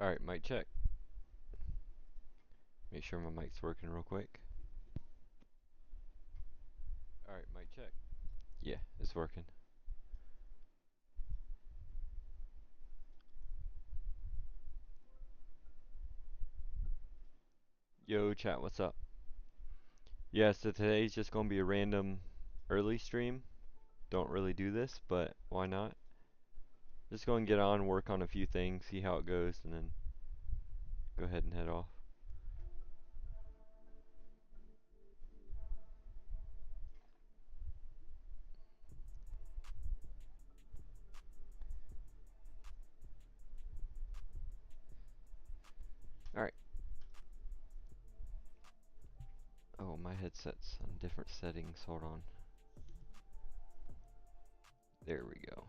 Alright, mic check. Make sure my mic's working real quick. Alright, mic check. Yeah, it's working. Yo, chat, what's up? Yeah, so today's just gonna be a random early stream. Don't really do this, but why not? Just go and get on, work on a few things, see how it goes, and then go ahead and head off. Alright. Oh, my headset's on different settings. Hold on. There we go.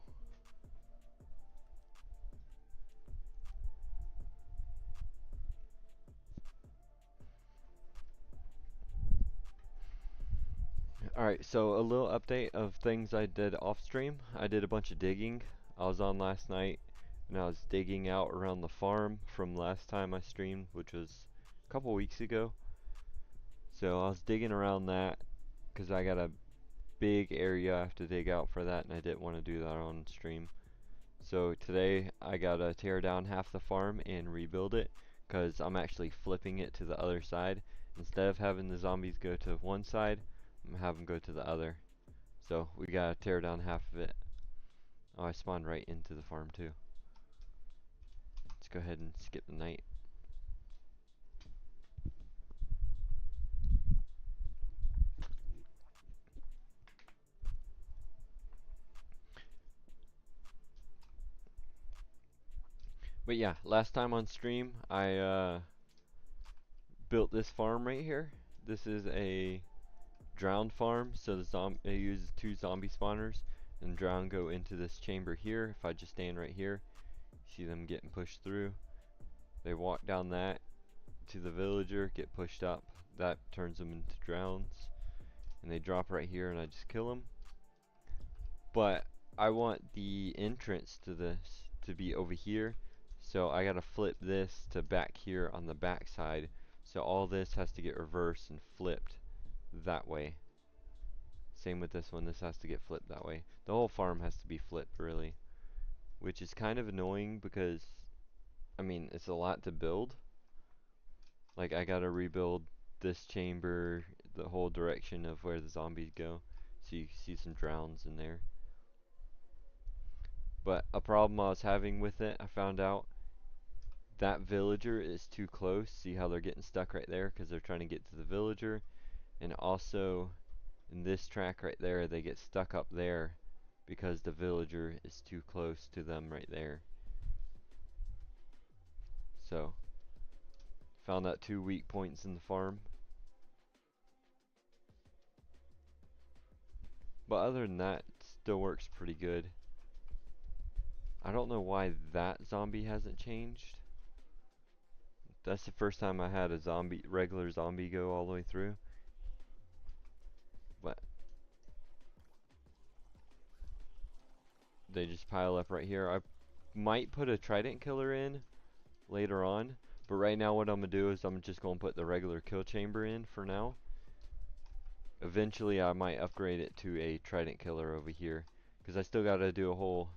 Alright, so a little update of things I did off stream. I did a bunch of digging. I was on last night and I was digging out around the farm from last time I streamed, which was a couple weeks ago. So I was digging around that because I got a big area I have to dig out for that and I didn't want to do that on stream. So today I gotta tear down half the farm and rebuild it because I'm actually flipping it to the other side. Instead of having the zombies go to one side, I'm gonna have them go to the other. So we gotta tear down half of it. Oh, I spawned right into the farm too. Let's go ahead and skip the night. But yeah, last time on stream I built this farm right here. This is a drowned farm, so it uses 2 zombie spawners, and drown go into this chamber here. If I just stand right here, see them getting pushed through. They walk down that to the villager, get pushed up. That turns them into drowns, and they drop right here, and I just kill them. But I want the entrance to this to be over here, so I gotta flip this to back here on the back side. So all this has to get reversed and flipped that way. Same with this one, this has to get flipped that way. The whole farm has to be flipped really, which is kind of annoying because, I mean, it's a lot to build. Like, I gotta rebuild this chamber, the whole direction of where the zombies go. So you see some drowns in there. But a problem I was having with it, I found out that villager is too close. See how they're getting stuck right there because they're trying to get to the villager. And also, in this track right there, they get stuck up there because the villager is too close to them right there. So, found out 2 weak points in the farm. But other than that, it still works pretty good. I don't know why that zombie hasn't changed. That's the first time I had a regular zombie go all the way through. But they just pile up right here. I might put a trident killer in later on, but right now what I'm gonna do is I'm just gonna put the regular kill chamber in for now. Eventually I might upgrade it to a trident killer over here, because I still gotta do a whole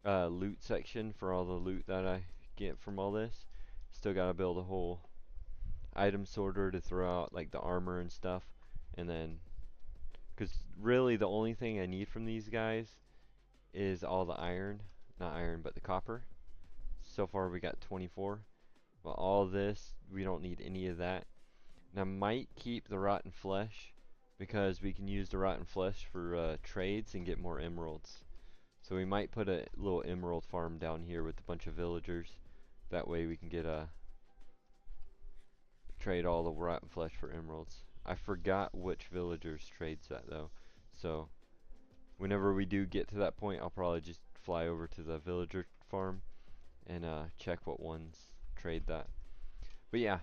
loot section for all the loot that I get from all this. Still gotta build a whole item sorter to throw out like the armor and stuff, and then because really the only thing I need from these guys is all the iron, not iron but the copper. So far we got 24, but all this we don't need any of that. And I might keep the rotten flesh because we can use the rotten flesh for trades and get more emeralds. So we might put a little emerald farm down here with a bunch of villagers. That way we can get trade all the rotten flesh for emeralds. I forgot which villagers trades that though. So whenever we do get to that point, I'll probably just fly over to the villager farm and check what ones trade that. But yeah,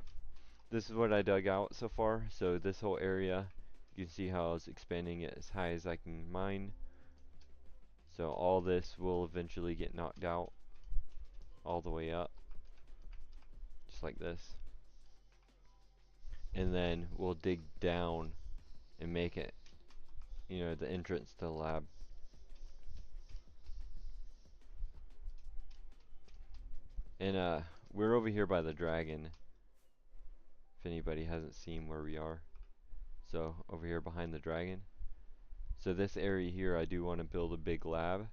this is what I dug out so far. So this whole area, you can see how I was expanding it as high as I can mine. So all this will eventually get knocked out. all the way up, just like this. And then we'll dig down and make it, you know, the entrance to the lab. And we're over here by the dragon, if anybody hasn't seen where we are. So over here behind the dragon. So this area here, I do want to build a big lab.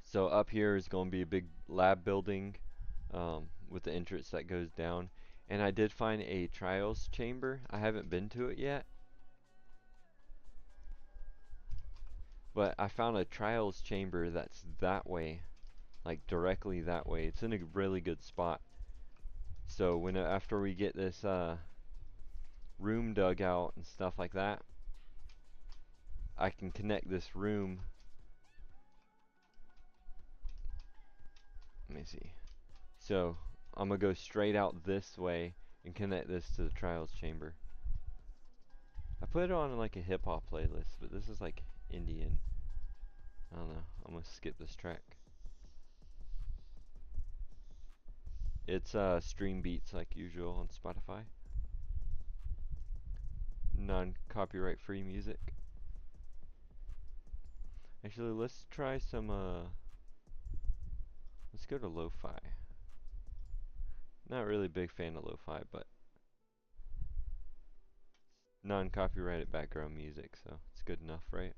So up here is going to be a big lab building with the entrance that goes down. And I did find a trials chamber. I haven't been to it yet, but I found a trials chamber that's that way, like directly that way. It's in a really good spot. So when after we get this room dug out and stuff like that, I can connect this room. Let me see. So I'm gonna go straight out this way and connect this to the trials chamber. I put it on like a hip hop playlist, but this is like Indian. I don't know. I'm gonna skip this track. It's stream beats like usual on Spotify. Non-copyright free music. Actually, let's try some let's go to lo-fi. Not really a big fan of lo-fi, but non-copyrighted background music, so it's good enough, right?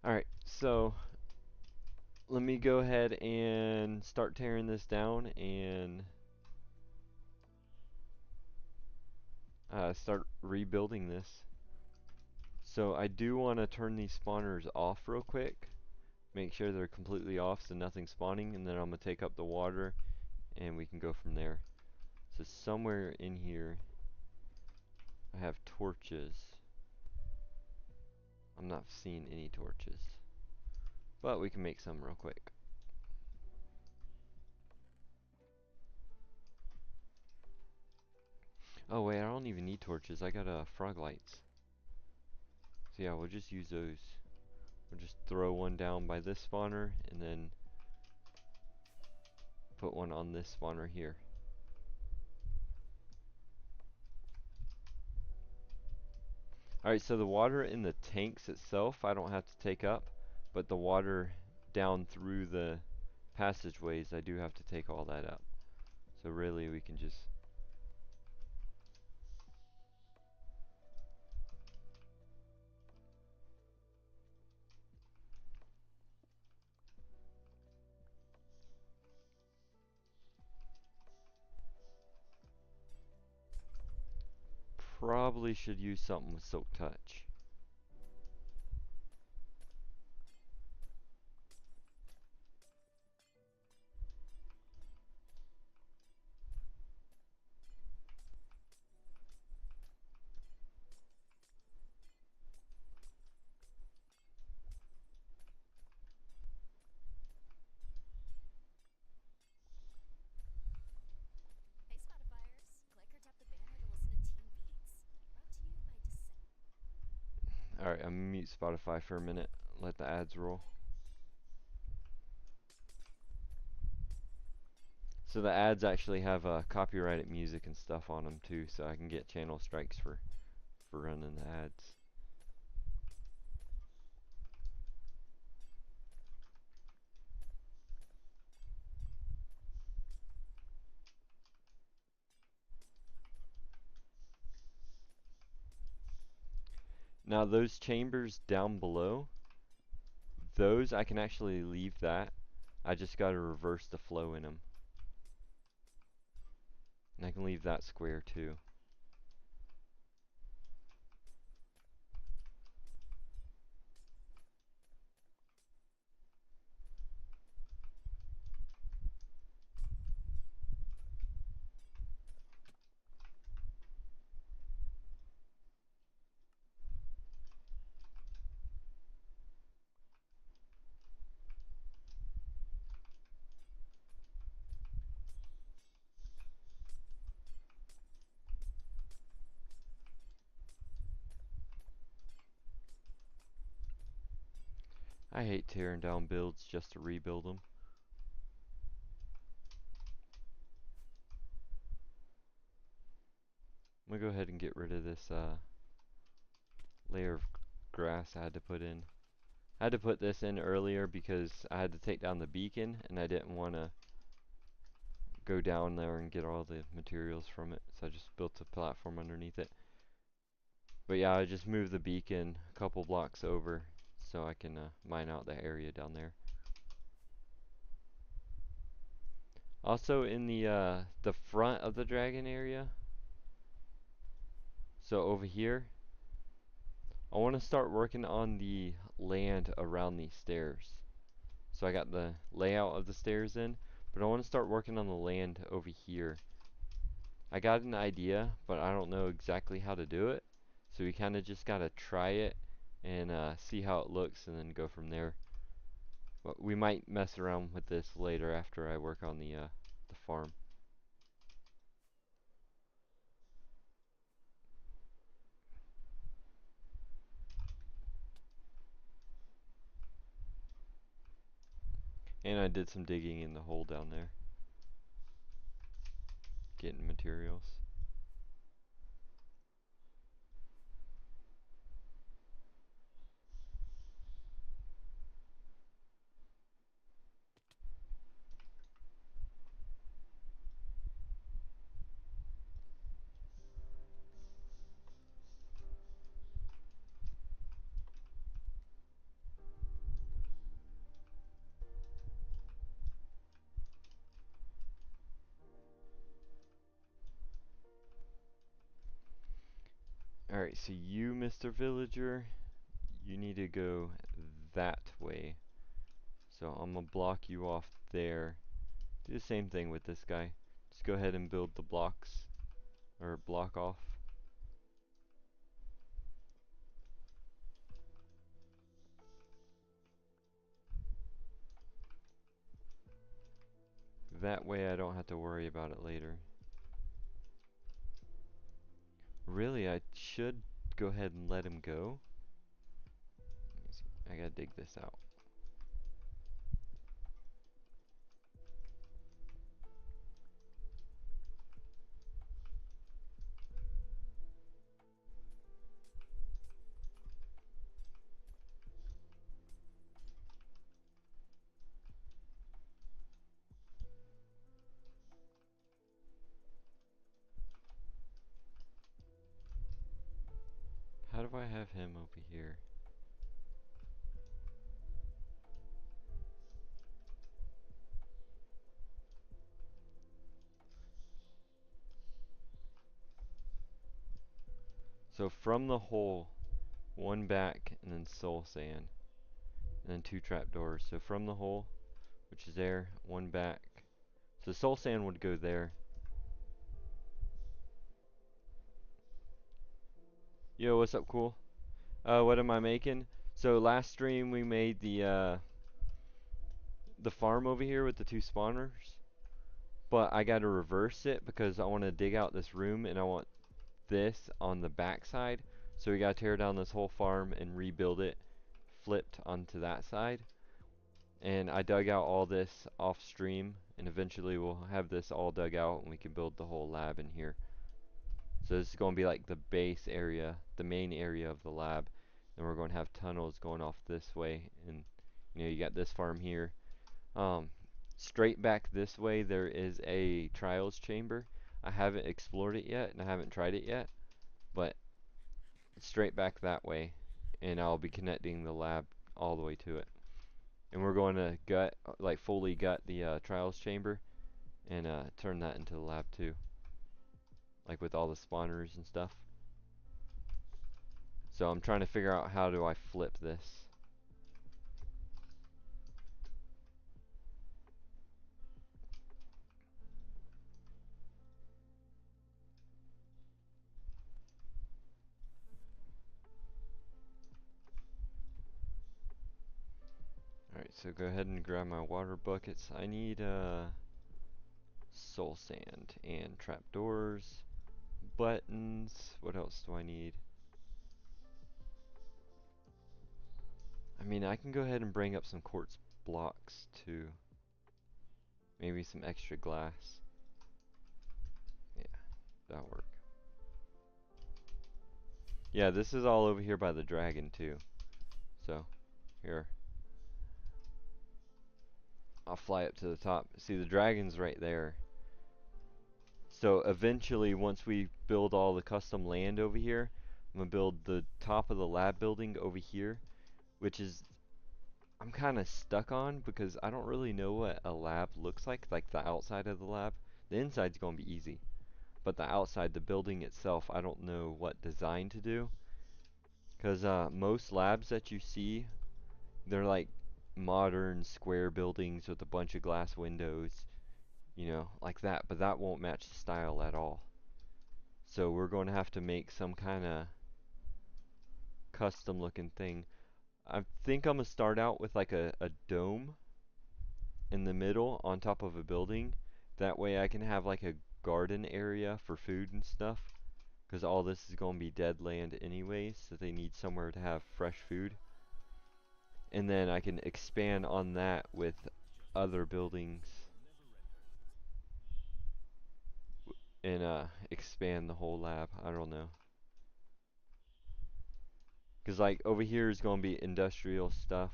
Alright, so let me go ahead and start tearing this down and start rebuilding this. So I do want to turn these spawners off real quick. Make sure they're completely off so nothing's spawning, and then I'm going to take up the water and we can go from there. So somewhere in here I have torches. I'm not seeing any torches, but we can make some real quick. Oh wait, I don't even need torches. I got frog lights. So yeah, we'll just use those. We'll just throw one down by this spawner and then put one on this spawner here. Alright, so the water in the tanks itself I don't have to take up, but the water down through the passageways I do have to take all that up. So really we can just probably should use something with Silk Touch. Alright, I'm gonna mute Spotify for a minute. Let the ads roll. So the ads actually have copyrighted music and stuff on them too, so I can get channel strikes for running the ads. Now those chambers down below, those I can actually leave that. I just gotta reverse the flow in them. And I can leave that square too. I hate tearing down builds just to rebuild them. I'm gonna go ahead and get rid of this layer of grass I had to put in. I had to put this in earlier because I had to take down the beacon and I didn't want to go down there and get all the materials from it, so I just built a platform underneath it. But yeah, I just moved the beacon a couple blocks over so I can mine out the area down there. Also in the front of the dragon area, so over here, I want to start working on the land around these stairs. So I got the layout of the stairs in, but I want to start working on the land over here. I got an idea, but I don't know exactly how to do it. So we kind of just got to try it and see how it looks and then go from there. But we might mess around with this later after I work on the farm. And I did some digging in the hole down there, getting materials. Alright, so you, Mr. Villager, you need to go that way. So I'm gonna block you off there. Do the same thing with this guy. Just go ahead and build the blocks, or block off. That way I don't have to worry about it later. Really, I should go ahead and let him go. Let me see. I gotta dig this out. How do I have him over here? So from the hole, one back, and then soul sand. And then two trapdoors. So from the hole, which is there, one back. So soul sand would go there. Yo, what's up, cool? What am I making? So last stream we made the farm over here with the two spawners. But I gotta reverse it because I want to dig out this room and I want this on the back side. So we gotta tear down this whole farm and rebuild it flipped onto that side. And I dug out all this off stream and eventually we'll have this all dug out and we can build the whole lab in here. So this is going to be like the base area, the main area of the lab. And we're going to have tunnels going off this way. And you know, you got this farm here. Um, Straight back this way there is a trials chamber. I haven't explored it yet and I haven't tried it yet. But straight back that way. And I'll be connecting the lab all the way to it. And we're going to gut, like fully gut the trials chamber and turn that into the lab too. Like with all the spawners and stuff. So I'm trying to figure out how do I flip this. Alright, so go ahead and grab my water buckets. I need soul sand and trapdoors, buttons. What else do I need? I mean, I can go ahead and bring up some quartz blocks too. Maybe some extra glass. Yeah, that'll work. Yeah, this is all over here by the dragon too. So, here. I'll fly up to the top. See, the dragon's right there. So eventually, once we build all the custom land over here, I'm going to build the top of the lab building over here, which is I'm kind of stuck on because I don't really know what a lab looks like the outside of the lab. The inside's going to be easy, but the outside, the building itself, I don't know what design to do. Because most labs that you see, they're like modern square buildings with a bunch of glass windows, you know, like that, but that won't match the style at all. So we're going to have to make some kind of custom looking thing. I think I'm going to start out with like a dome in the middle on top of a building. That way I can have like a garden area for food and stuff. Because all this is going to be dead land anyways, so they need somewhere to have fresh food. And then I can expand on that with other buildings and expand the whole lab. I don't know. Because like over here is going to be industrial stuff.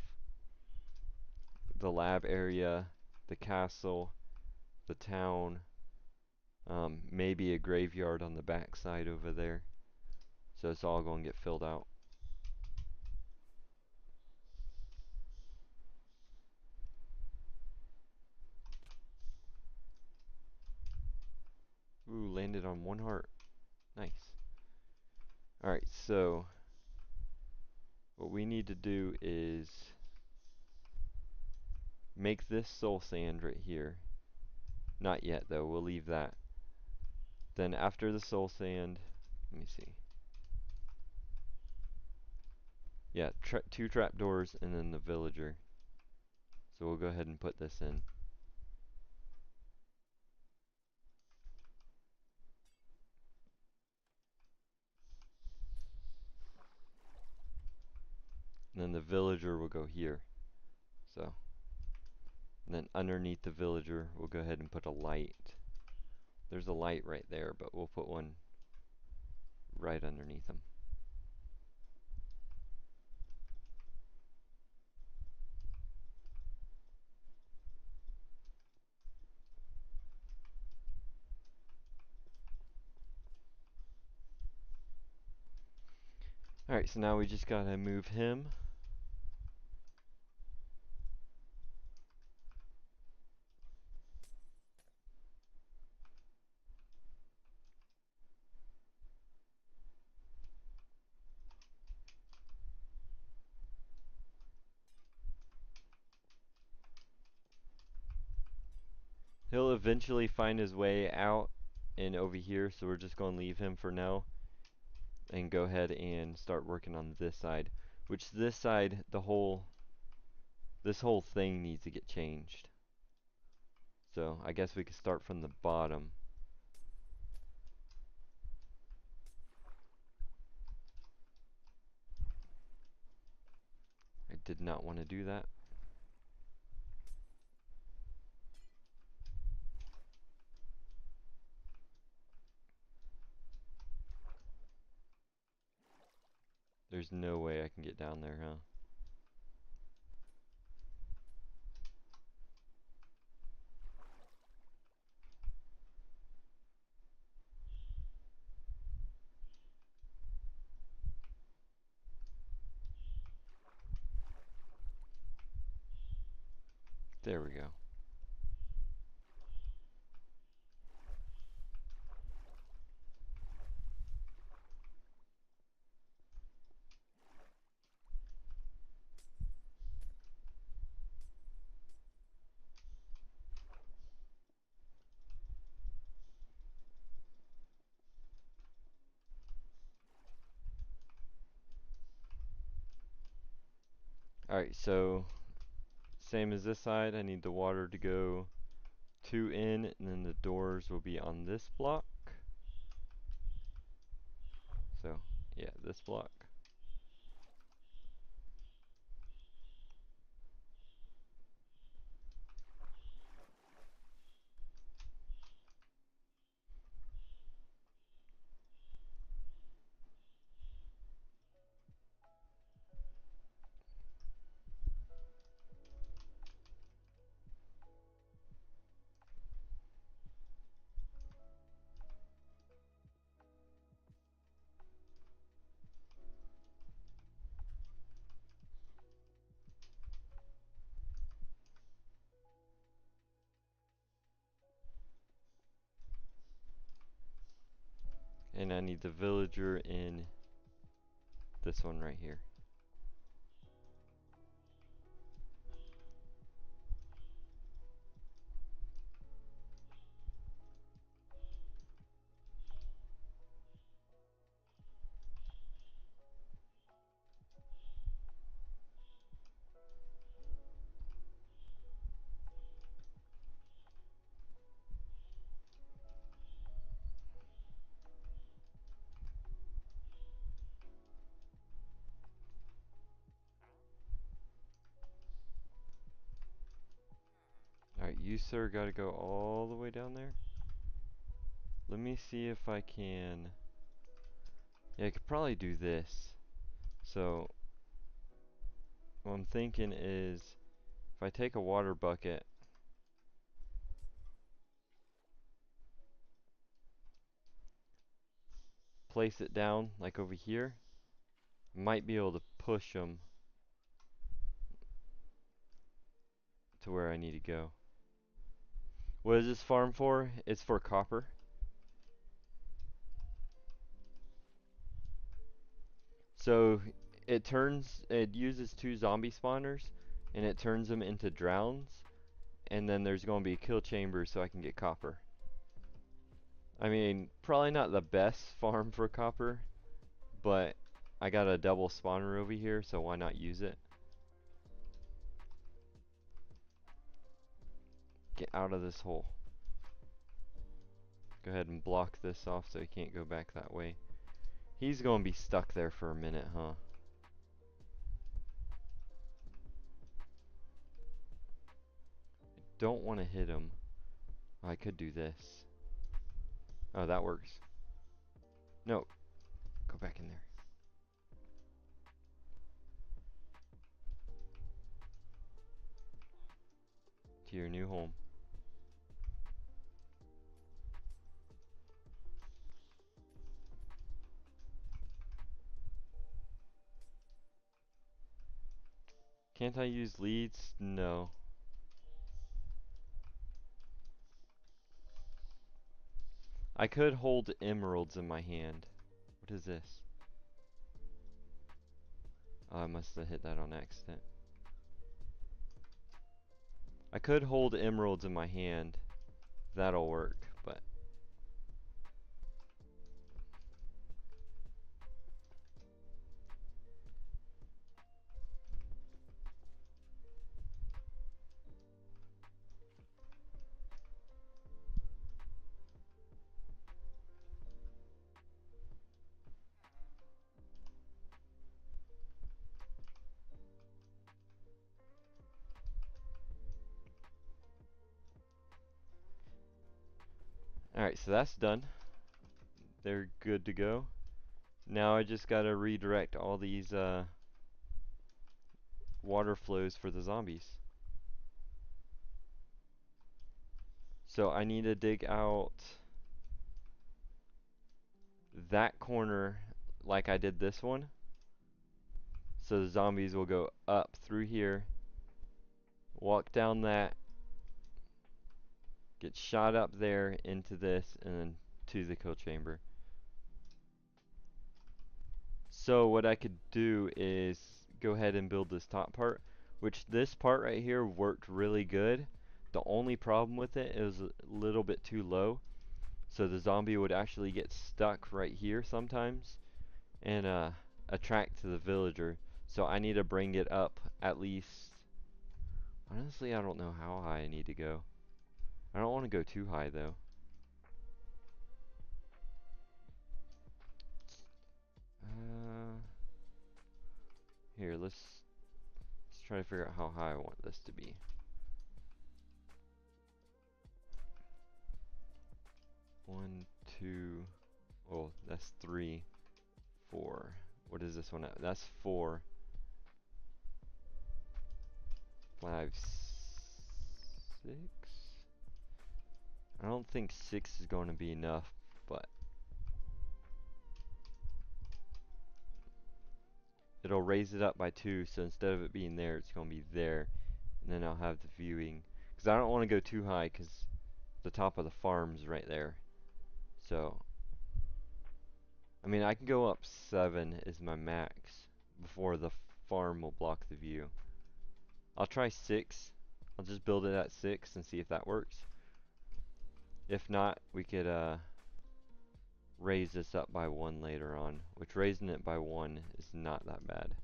The lab area, the castle, the town, maybe a graveyard on the back side over there. So it's all going to get filled out. Ooh, landed on one heart. Nice. Alright, so what we need to do is make this soul sand right here. Not yet though, we'll leave that. Then after the soul sand, let me see. Yeah, two trapdoors and then the villager. So we'll go ahead and put this in. And then the villager will go here. So, and then underneath the villager, we'll go ahead and put a light. There's a light right there, but we'll put one right underneath them. Alright, so now we just gotta move him. He'll eventually find his way out and over here, so we're just gonna leave him for now and go ahead and start working on this side. Which this side, this whole thing needs to get changed. So I guess we could start from the bottom. I did not want to do that. There's no way I can get down there, huh? There we go. Alright, so same as this side, I need the water to go 2 in, and then the doors will be on this block. So, yeah, this block. And I need the villager in this one right here. Alright, you sir gotta go all the way down there. Let me see if I can... Yeah, I could probably do this. So, what I'm thinking is, if I take a water bucket, place it down, like over here, I might be able to push them to where I need to go. What is this farm for? It's for copper. So, it uses 2 zombie spawners, and it turns them into drowns, and then there's going to be a kill chamber so I can get copper. I mean, probably not the best farm for copper, but I got a double spawner over here, so why not use it? Get out of this hole. Go ahead and block this off so he can't go back that way. He's gonna be stuck there for a minute, huh? Don't want to hit him. I could do this. Oh, that works. No, go back in there. To your new home. Can't I use leads? No. I could hold emeralds in my hand. What is this? Oh, I must have hit that on accident. I could hold emeralds in my hand. That'll work, but... Alright, so that's done. They're good to go. Now I just gotta redirect all these water flows for the zombies. So I need to dig out that corner like I did this one. So the zombies will go up through here, walk down that, get shot up there into this, and then to the kill chamber. So what I could do is go ahead and build this top part, which this part right here worked really good. The only problem with it is a little bit too low. So the zombie would actually get stuck right here sometimes and attract to the villager. So I need to bring it up at least. Honestly, I don't know how high I need to go. I don't want to go too high though. Here, let's try to figure out how high I want this to be. One, two, oh, that's 3, 4. What is this one at? That's 4, 5, 6. I don't think 6 is going to be enough, but it'll raise it up by 2, so instead of it being there, it's going to be there, and then I'll have the viewing. Because I don't want to go too high, because the top of the farm's right there. So I mean, I can go up 7 is my max before the farm will block the view. I'll try 6. I'll just build it at 6 and see if that works. If not, we could raise this up by 1 later on, which raising it by 1 is not that bad.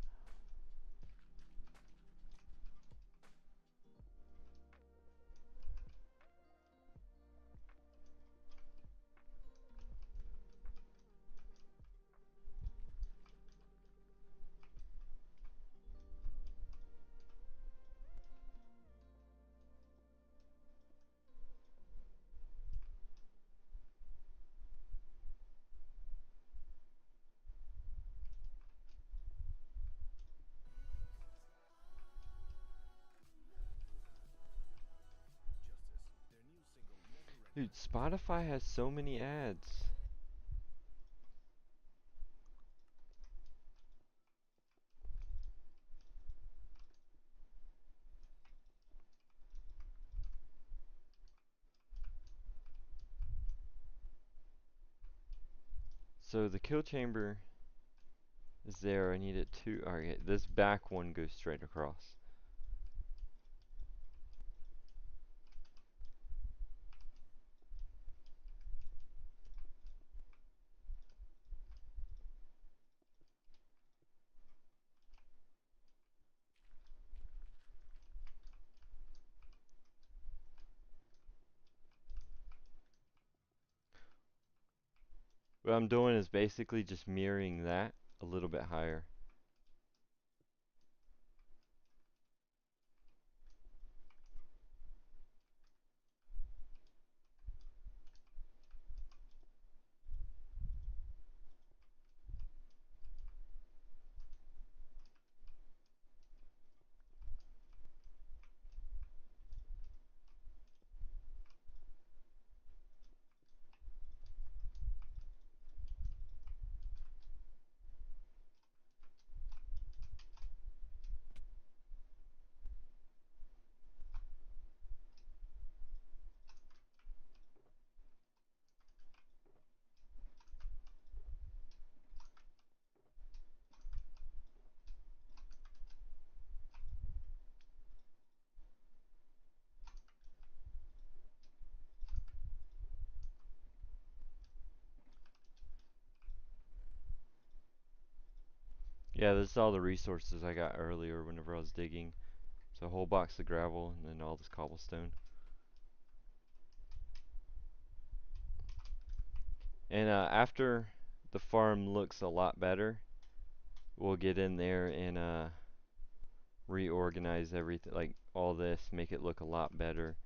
Dude, Spotify has so many ads. So the kill chamber is there. I need it to. Alright, this back one goes straight across. What I'm doing is basically just mirroring that a little bit higher. Yeah, this is all the resources I got earlier whenever I was digging. So a whole box of gravel and then all this cobblestone. And after the farm looks a lot better, we'll get in there and reorganize everything, like all this, make it look a lot better.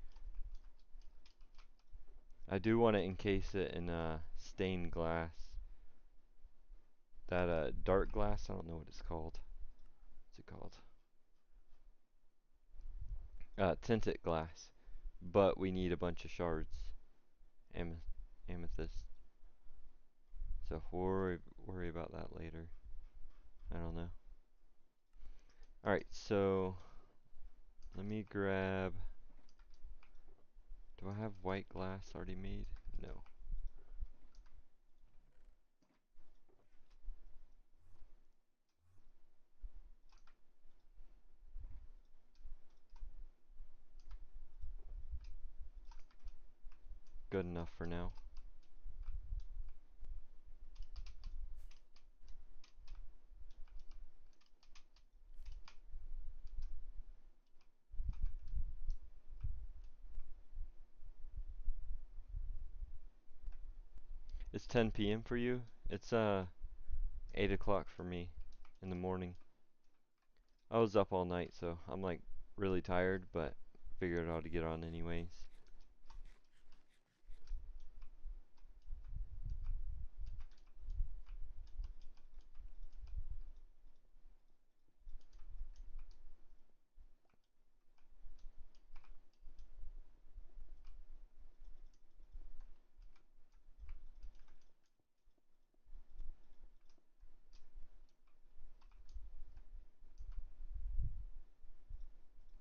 I do want to encase it in stained glass. That dark glass, I don't know what it's called. What's it called? Tinted glass. But we need a bunch of shards. Am Amethyst. So worry about that later. I don't know. Alright, so let me grab. Do I have white glass already made? No. Good enough for now. It's 10 p.m. for you? It's 8 o'clock for me in the morning. I was up all night, so I'm like really tired, but figured I ought to get on anyways.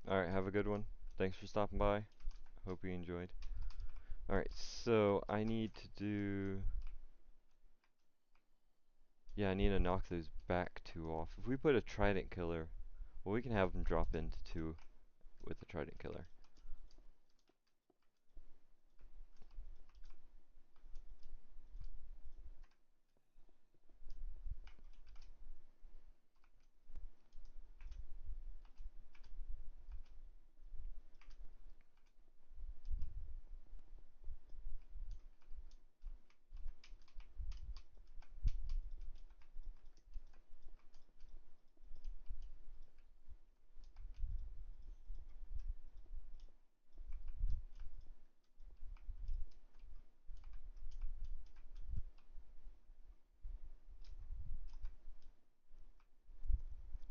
Alright, have a good one. Thanks for stopping by. Hope you enjoyed. Alright, so I need to do Yeah, I need to knock those back two off. If we put a trident killer, well, we can have them drop into two with the trident killer.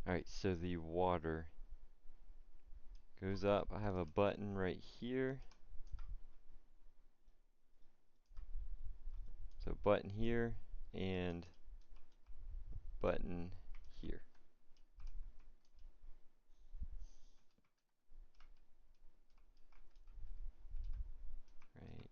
Alright, so the water goes up. I have a button right here. So button here and button here. Right here.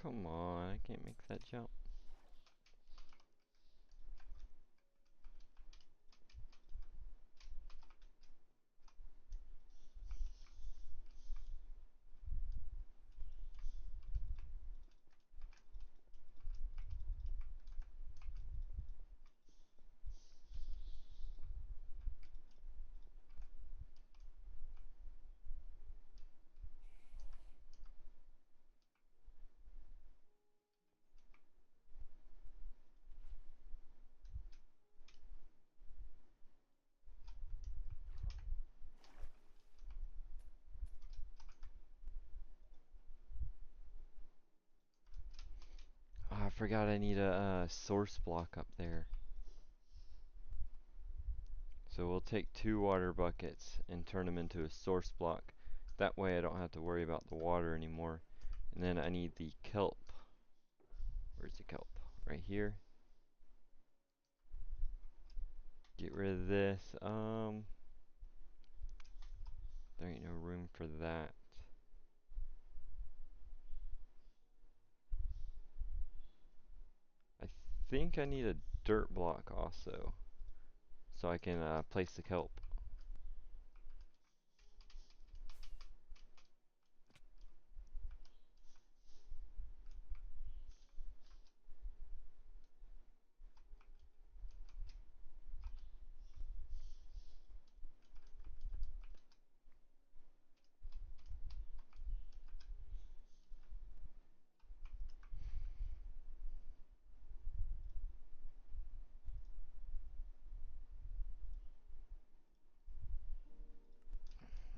Come on, I can't make that jump. Oh, I forgot I need a source block up there. So we'll take two water buckets and turn them into a source block. That way I don't have to worry about the water anymore. And then I need the kelp. Where's the kelp? Right here. Get rid of this. There ain't no room for that. I think I need a dirt block also, so I can place the kelp.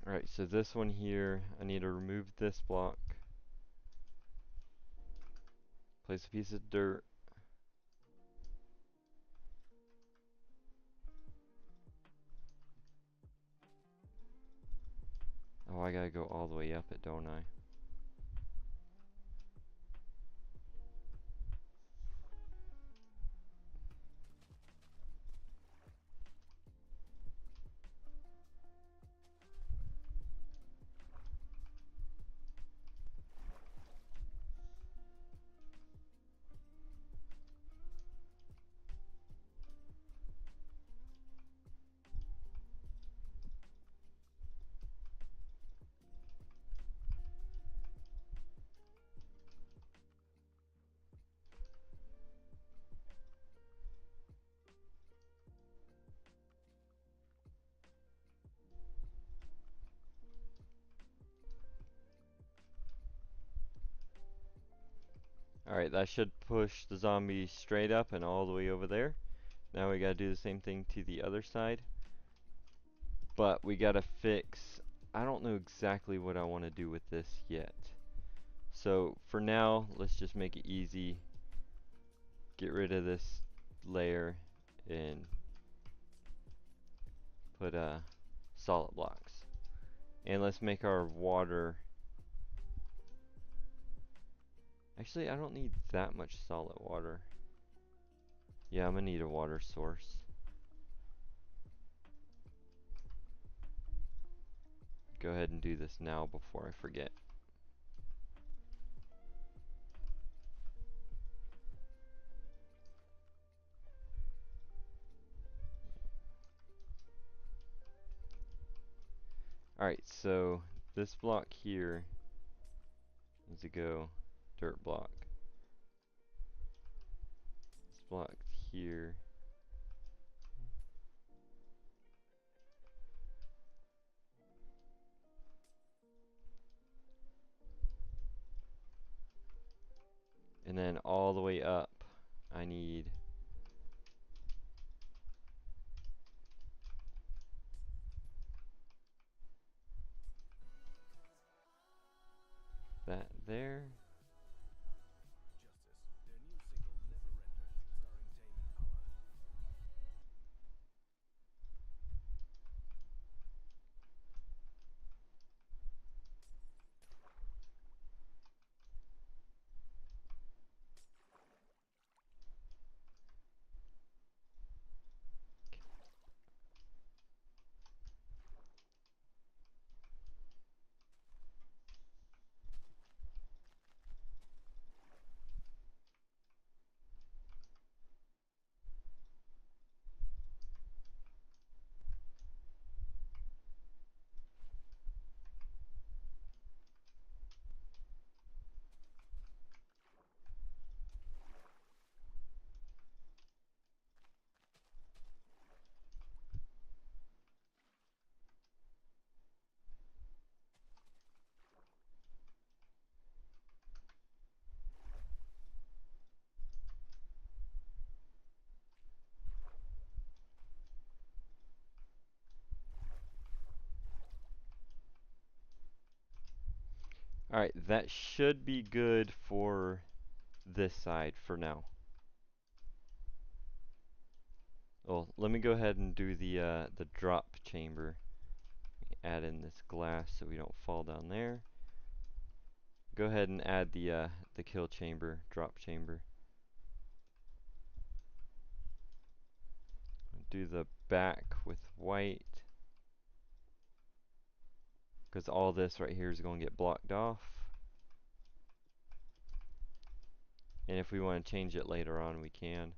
Alright, so this one here, I need to remove this block, place a piece of dirt, oh, I gotta go all the way up it, don't I? Alright, that should push the zombie straight up and all the way over there. Now we gotta do the same thing to the other side. But we gotta fix... I don't know exactly what I want to do with this yet. So for now, let's just make it easy. Get rid of this layer and put solid blocks. And let's make our water... Actually, I don't need that much solid water. Yeah, I'm gonna need a water source. Go ahead and do this now before I forget. Alright, so this block here needs to go dirt block. This block here. And then all the way up, I need that there. Alright, that should be good for this side for now. Well, let me go ahead and do the drop chamber. Add in this glass so we don't fall down there. Go ahead and add the kill chamber, drop chamber. Do the back with white, because all this right here is going to get blocked off. And if we want to change it later on, we can.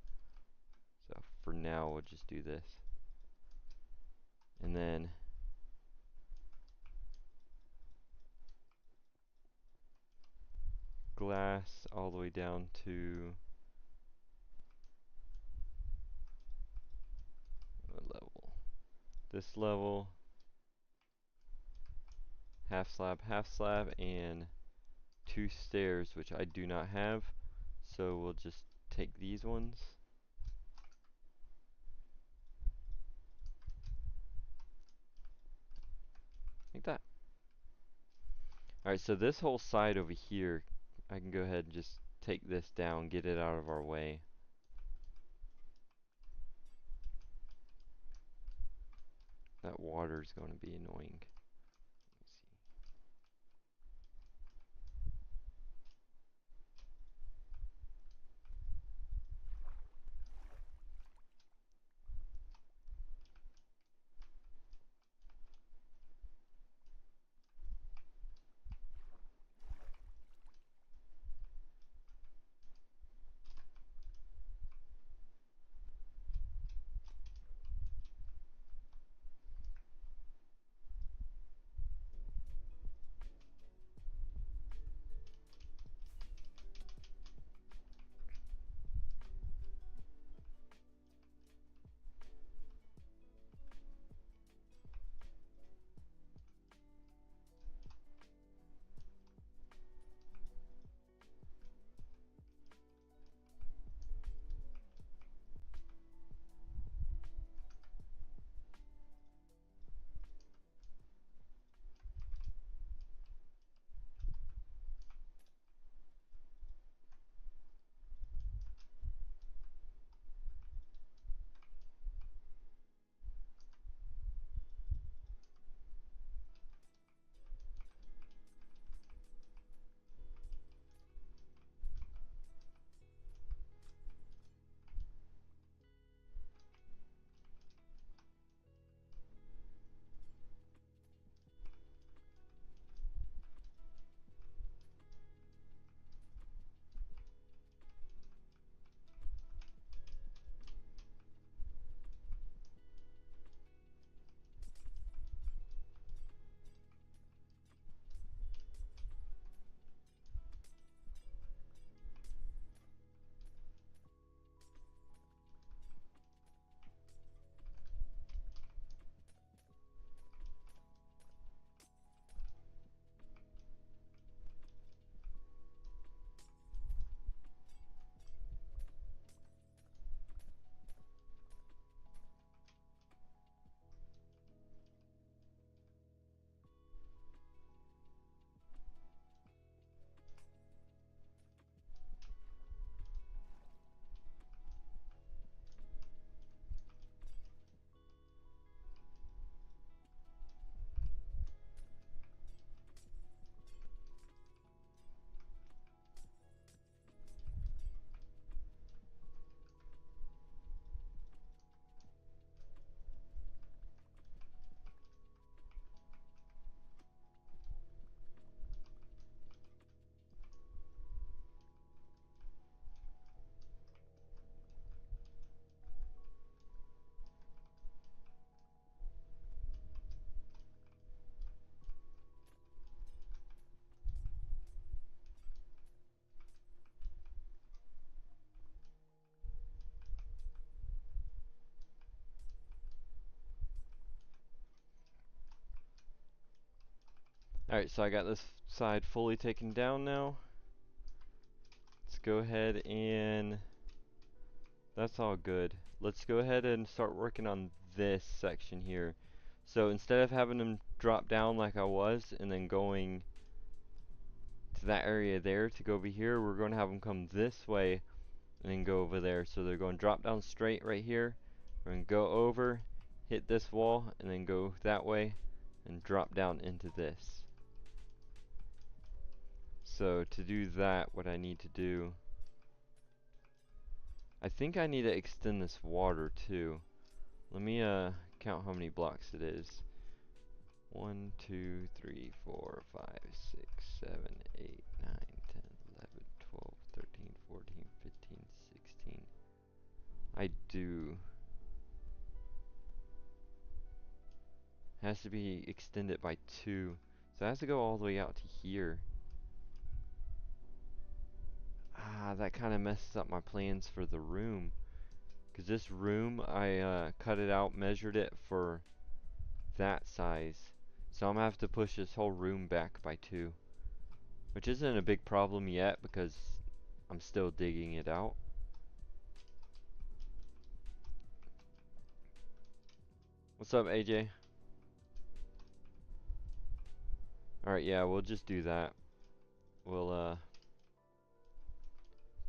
So for now, we'll just do this. And then glass all the way down to what level? This level. Half slab, and 2 stairs, which I do not have. So we'll just take these ones. Like that. Alright, so this whole side over here, I can go ahead and just take this down, get it out of our way. That water is going to be annoying. Alright, so I got this side fully taken down now. Let's go ahead and that's all good. Let's go ahead and start working on this section here. So instead of having them drop down like I was and then going to that area there to go over here, we're going to have them come this way and then go over there. So they're going to drop down straight right here. We're going to go over, hit this wall, and then go that way and drop down into this. So to do that, what I need to do, I think I need to extend this water too. Let me count how many blocks it is. 1, 2, 3, 4, 5, 6, 7, 8, 9, 10, 11, 12, 13, 14, 15, 16. I do. Has to be extended by 2. So it has to go all the way out to here. Ah, that kind of messes up my plans for the room. Because this room, I cut it out, measured it for that size. So I'm going to have to push this whole room back by 2. Which isn't a big problem yet because I'm still digging it out. What's up, AJ? Alright, yeah, we'll just do that. We'll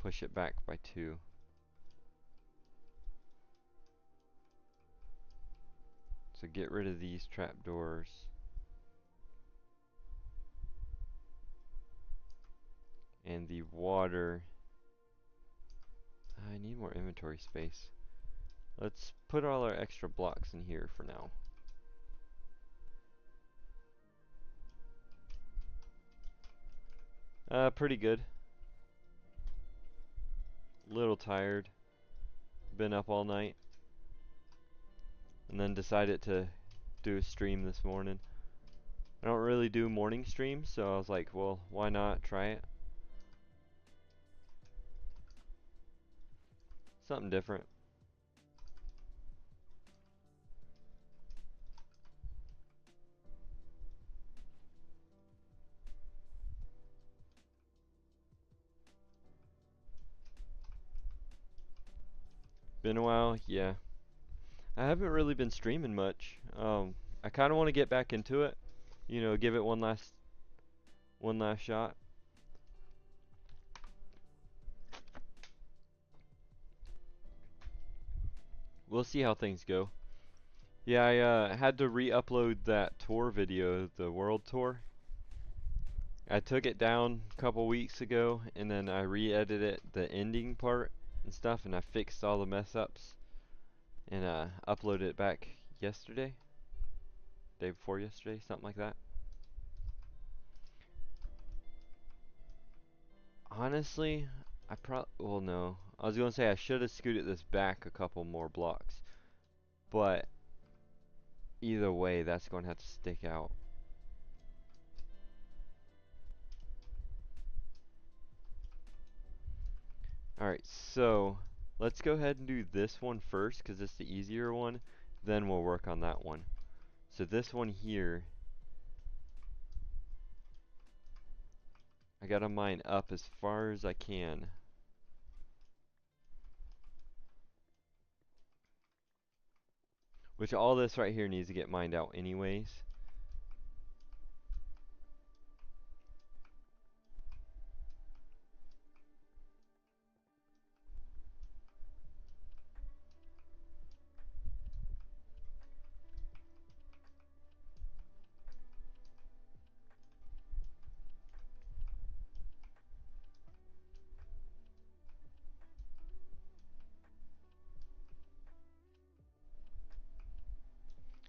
push it back by 2. So get rid of these trapdoors. And the water. I need more inventory space. Let's put all our extra blocks in here for now. Pretty good. Little tired. Been up all night. And then decided to do a stream this morning. I don't really do morning streams, so I was like, well, why not try it? Something different. Been a while, yeah. I haven't really been streaming much. I kind of want to get back into it. You know, give it one last shot. We'll see how things go. Yeah, I had to re-upload that tour video, the world tour. I took it down a couple weeks ago, and then I re-edited the ending part and stuff, and I fixed all the mess ups, and uploaded it back yesterday, day before yesterday, something like that. Honestly, well, no. I was gonna say I should have scooted this back a couple more blocks, but either way, that's going to have to stick out. Alright, so let's go ahead and do this one first because it's the easier one. Then we'll work on that one. So this one here, I gotta mine up as far as I can. Which all this right here needs to get mined out anyways.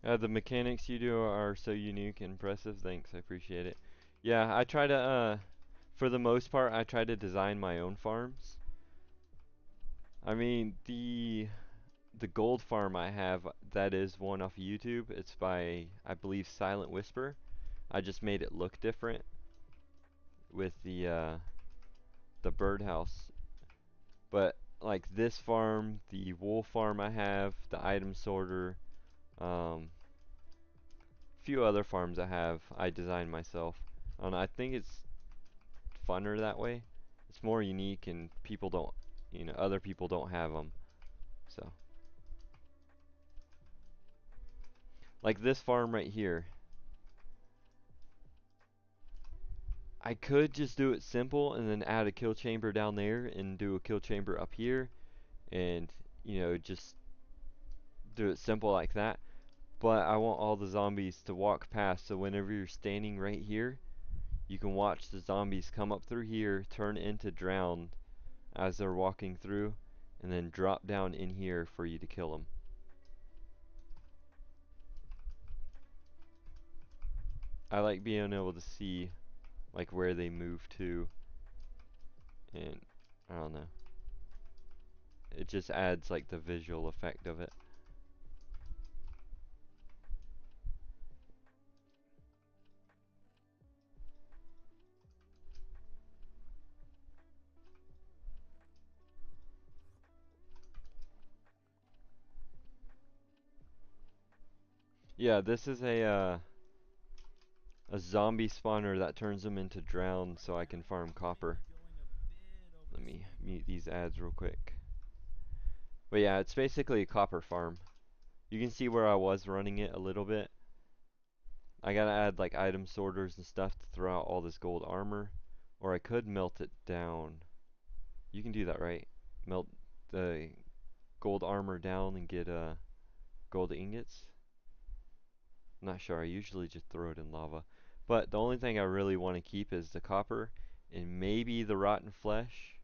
The mechanics you do are so unique and impressive. Thanks, I appreciate it. Yeah, I try to, for the most part, I try to design my own farms. I mean, the gold farm I have, that is one off of YouTube. It's by, I believe, Silent Whisper. I just made it look different with the birdhouse. But like this farm, the wool farm I have, the item sorter, um, few other farms I designed myself. And I think it's funner that way. It's more unique and people don't, other people don't have them. So, like this farm right here. I could just do it simple and then add a kill chamber down there and do a kill chamber up here and, just do it simple like that. But I want all the zombies to walk past, so whenever you're standing right here, you can watch the zombies come up through here, turn into drowned as they're walking through, and then drop down in here for you to kill them. I like being able to see like where they move to, and I don't know. It just adds like the visual effect of it. Yeah, this is a zombie spawner that turns them into drowned so I can farm copper. Let me mute these ads real quick. But yeah, it's basically a copper farm. You can see where I was running it a little bit. I gotta add like item sorters and stuff to throw out all this gold armor. Or I could melt it down. You can do that, right? Melt the gold armor down and get gold ingots. I'm not sure. I usually just throw it in lava. But the only thing I really want to keep is the copper and maybe the rotten flesh.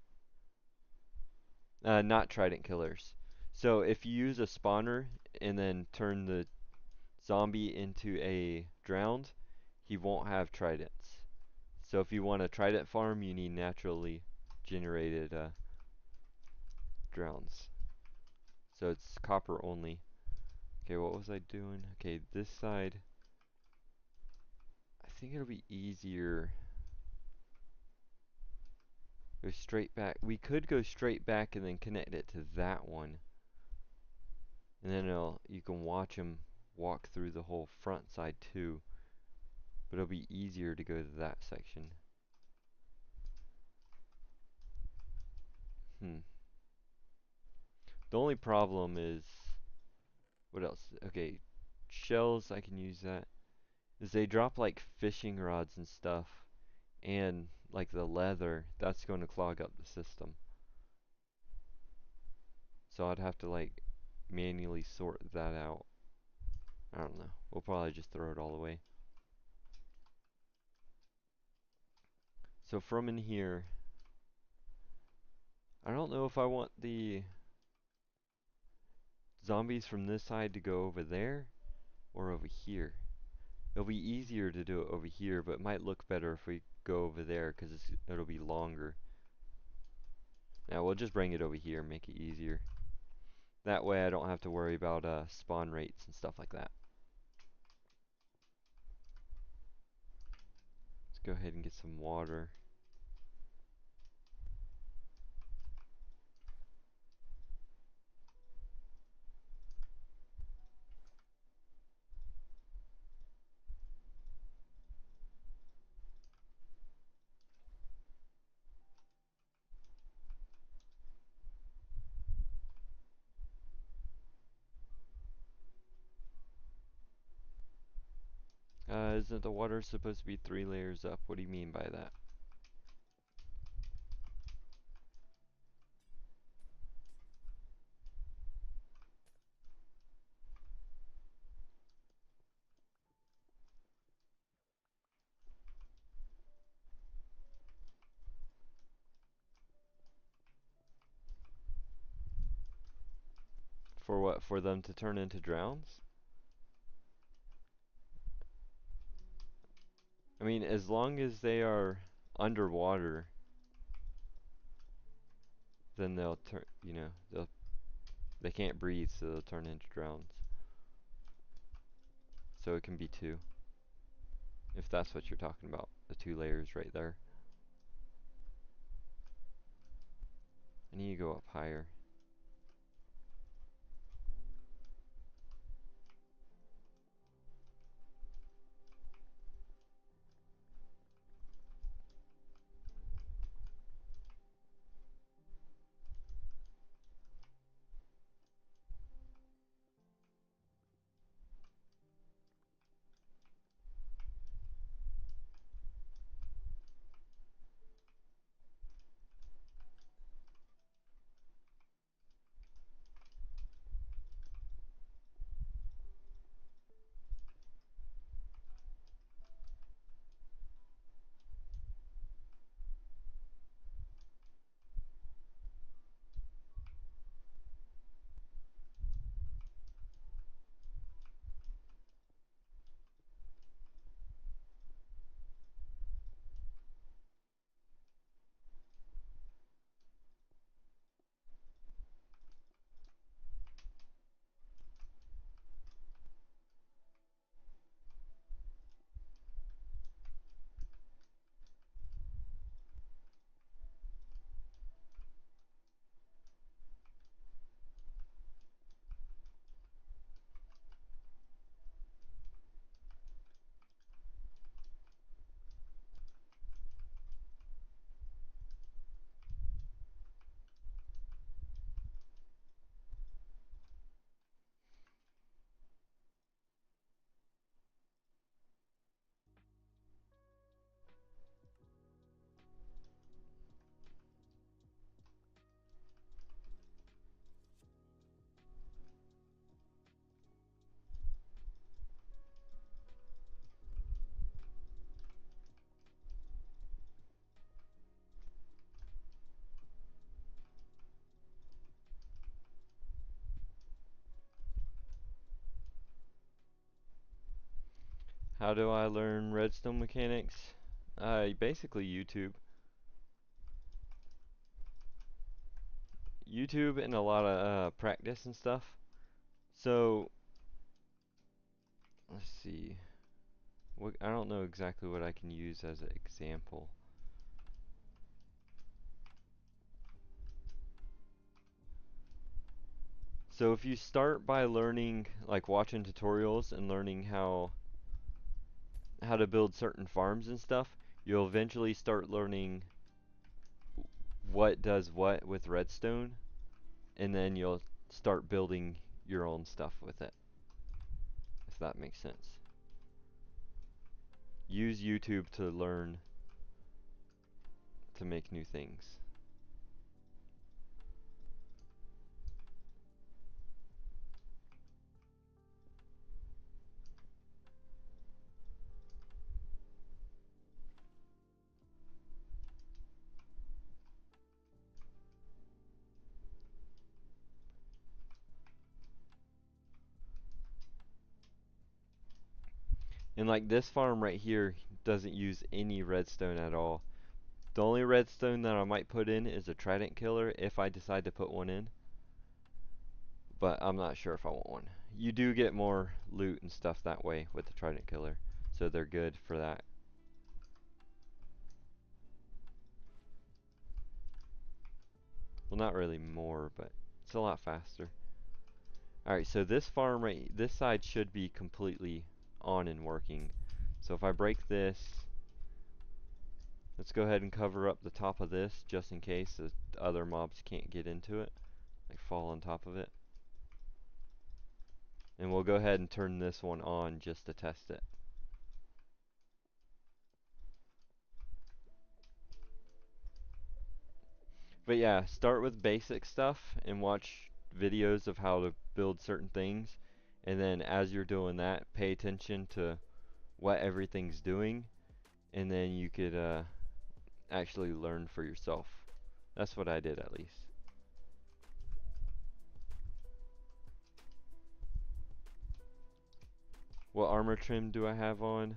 Not trident killers. So if you use a spawner and then turn the zombie into a drowned, he won't have tridents. So if you want a trident farm, you need naturally generated drowns. So it's copper only. Okay, what was I doing? Okay, this side. I think it'll be easier. Go straight back. We could go straight back and then connect it to that one. And then you can watch him walk through the whole front side too. But it'll be easier to go to that section. The only problem is, what else? Okay, shells, I can use that. Is they drop like fishing rods and stuff, and like the leather, that's going to clog up the system. So I'd have to like manually sort that out. I don't know. We'll probably just throw it all away. So from in here, I don't know if I want the zombies from this side to go over there or over here. It'll be easier to do it over here, but it might look better if we go over there because it'll be longer. Now we'll just bring it over here and make it easier. That way I don't have to worry about spawn rates and stuff like that. Let's go ahead and get some water. Isn't the water supposed to be 3 layers up? What do you mean by that? For what? For them to turn into drowns? I mean, as long as they are underwater, then they'll turn, they can't breathe, so they'll turn into drowns. So it can be 2, if that's what you're talking about, the 2 layers right there. I need to go up higher. How do I learn redstone mechanics? Basically YouTube. YouTube and a lot of practice and stuff. So, let's see. I don't know exactly what I can use as an example. So if you start by learning, like watching tutorials and learning how to build certain farms and stuff, you'll eventually start learning what does what with redstone, and then you'll start building your own stuff with it, if that makes sense. Use YouTube to learn to make new things. And like this farm right here doesn't use any redstone at all. The only redstone that I might put in is a trident killer if I decide to put one in, but I'm not sure if I want one. You do get more loot and stuff that way with the trident killer, so they're good for that. Well, not really more, but it's a lot faster. Alright, so this farm right, this side should be completely on and working. So if I break this, let's go ahead and cover up the top of this just in case the other mobs can't get into it, like fall on top of it. And we'll go ahead and turn this one on just to test it. But yeah, start with basic stuff and watch videos of how to build certain things. And then as you're doing that, pay attention to what everything's doing. And then you could actually learn for yourself. That's what I did at least. What armor trim do I have on?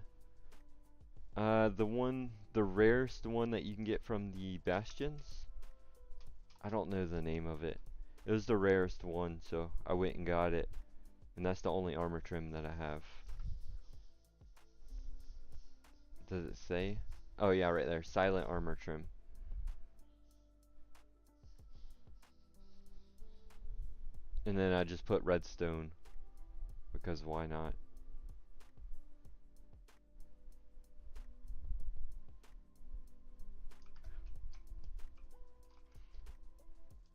The rarest one that you can get from the bastions. I don't know the name of it. It was the rarest one, so I went and got it. And that's the only armor trim that I have. Does it say? Oh yeah, right there. Silent armor trim. And then I just put redstone. Because why not?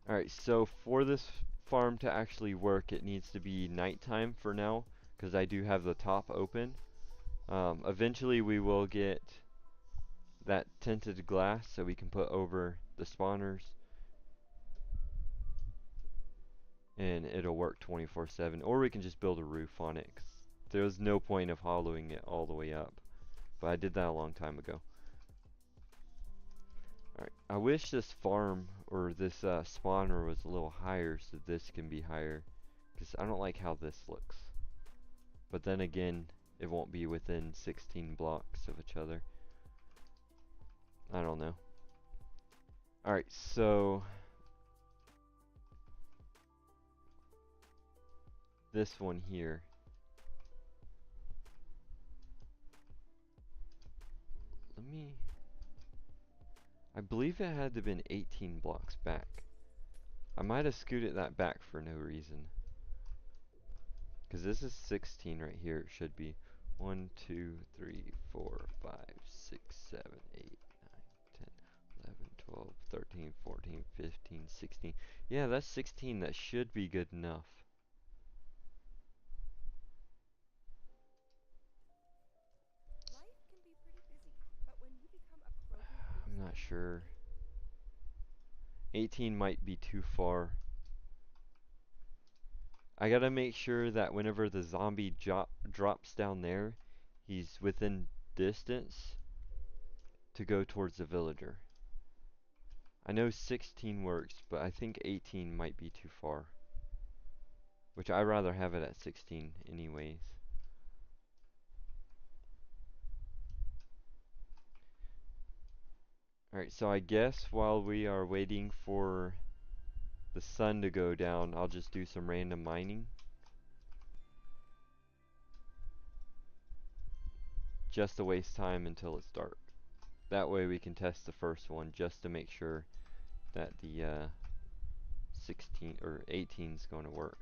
Alright, so for this farm to actually work, it needs to be nighttime for now. Because I do have the top open. Eventually we will get that tinted glass so we can put over the spawners. And it'll work 24/7. Or we can just build a roof on it. 'Cause there's no point of hollowing it all the way up. But I did that a long time ago. Alright, I wish this farm or this spawner was a little higher so this can be higher. Because I don't like how this looks. But then again, it won't be within 16 blocks of each other. I don't know. Alright, so this one here. Let me... I believe it had to have been 18 blocks back. I might have scooted that back for no reason. Because this is 16 right here. It should be 1, 2, 3, 4, 5, 6, 7, 8, 9, 10, 11, 12, 13, 14, 15, 16. Yeah, that's 16. That should be good enough. I'm not sure. 18 might be too far. I gotta make sure that whenever the zombie drops down there, he's within distance to go towards the villager. I know 16 works, but I think 18 might be too far. Which I'd rather have it at 16 anyways. Alright, so I guess while we are waiting for the sun to go down, I'll just do some random mining. Just to waste time until it's dark. That way we can test the first one just to make sure that the 16 or 18 is going to work.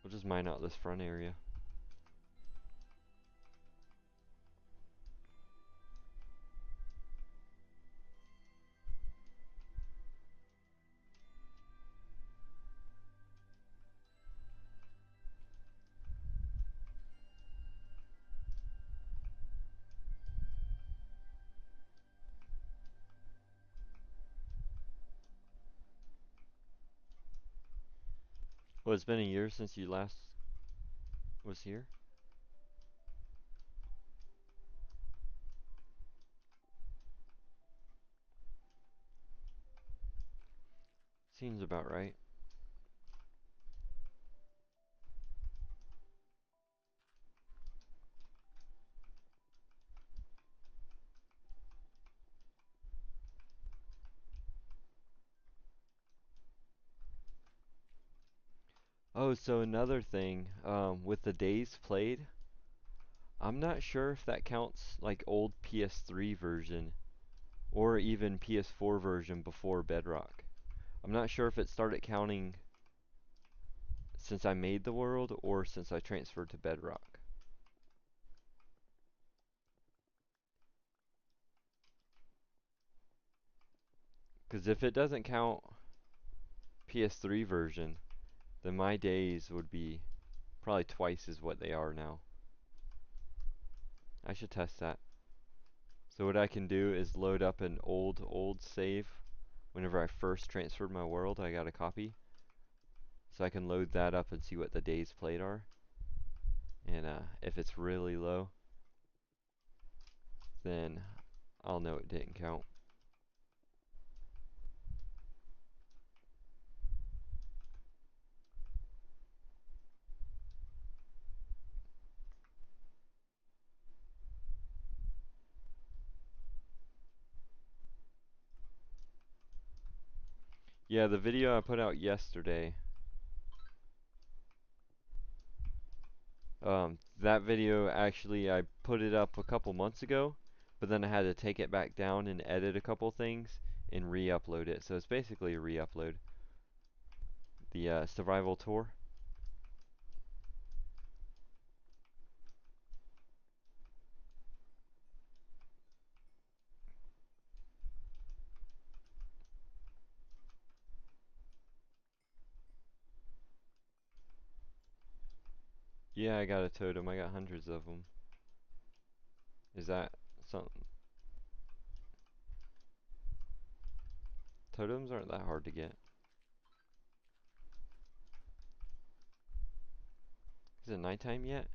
We'll just mine out this front area. Well, it's been a year since you last was here. Seems about right. Oh, so another thing, with the days played, I'm not sure if that counts like old PS3 version or even PS4 version before Bedrock. I'm not sure if it started counting since I made the world or since I transferred to Bedrock. Because if it doesn't count PS3 version, then my days would be probably twice as what they are now. I should test that. So what I can do is load up an old save. Whenever I first transferred my world, I got a copy. So I can load that up and see what the days played are. And if it's really low, then I'll know it didn't count. Yeah, the video I put out yesterday, that video actually I put it up a couple months ago, but then I had to take it back down and edit a couple things and re-upload it. So it's basically a re-upload. The survival tour. Yeah, I got a totem. I got hundreds of them. Is that something? Totems aren't that hard to get. Is it nighttime yet?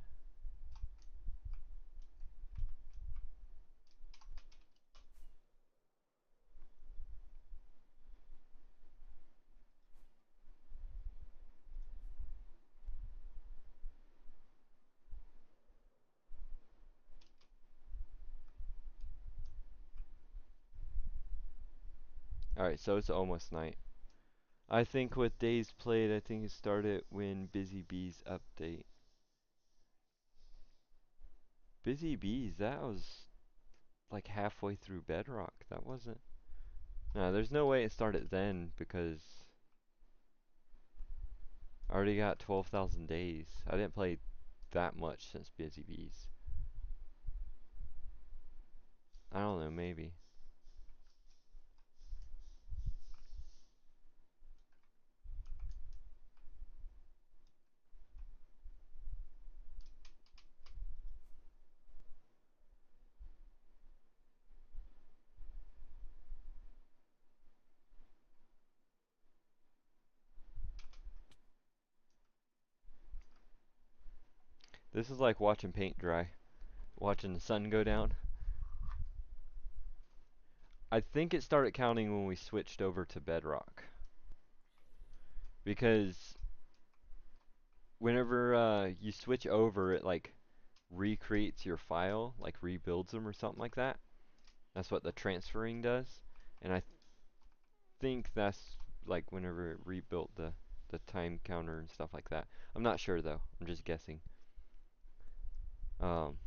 Alright, so it's almost night. I think with days played, I think it started when Busy Bees update. Busy Bees, that was like halfway through Bedrock. That wasn't. No, there's no way it started then because I already got 12,000 days. I didn't play that much since Busy Bees. I don't know, maybe. This is like watching paint dry, watching the sun go down. I think it started counting when we switched over to Bedrock. Because whenever you switch over, it like recreates your file, like rebuilds them or something like that. That's what the transferring does. And I think that's like whenever it rebuilt the time counter and stuff like that. I'm not sure though. I'm just guessing. Um,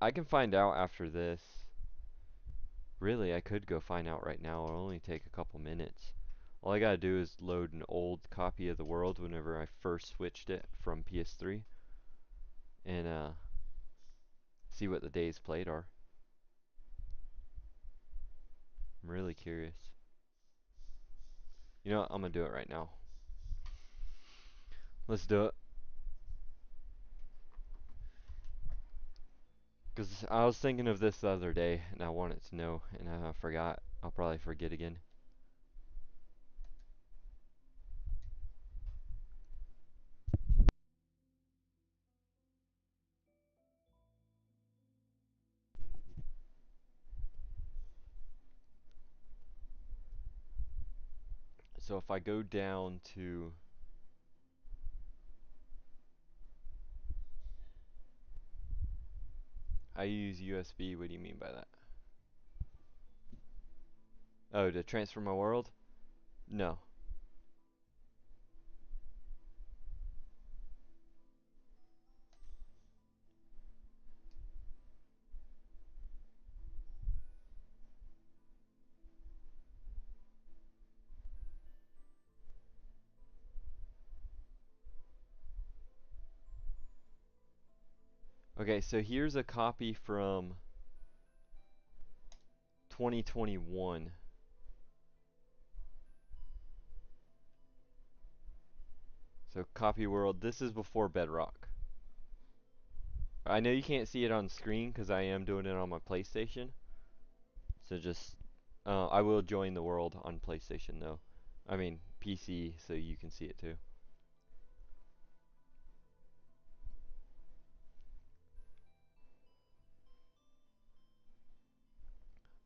I can find out after this. Really, I could go find out right now. It'll only take a couple minutes. All I gotta do is load an old copy of the world whenever I first switched it from PS3 and see what the days played are. I'm really curious. You know what? I'm gonna do it right now. Let's do it. Because I was thinking of this the other day and I wanted to know and I forgot. I'll probably forget again. So if I go down to I use USB, what do you mean by that? Oh, to transfer my world? No. Okay, so here's a copy from 2021. So copy world, this is before Bedrock. I know you can't see it on screen because I am doing it on my PlayStation. So just, I will join the world on PlayStation though. I mean PC, so you can see it too.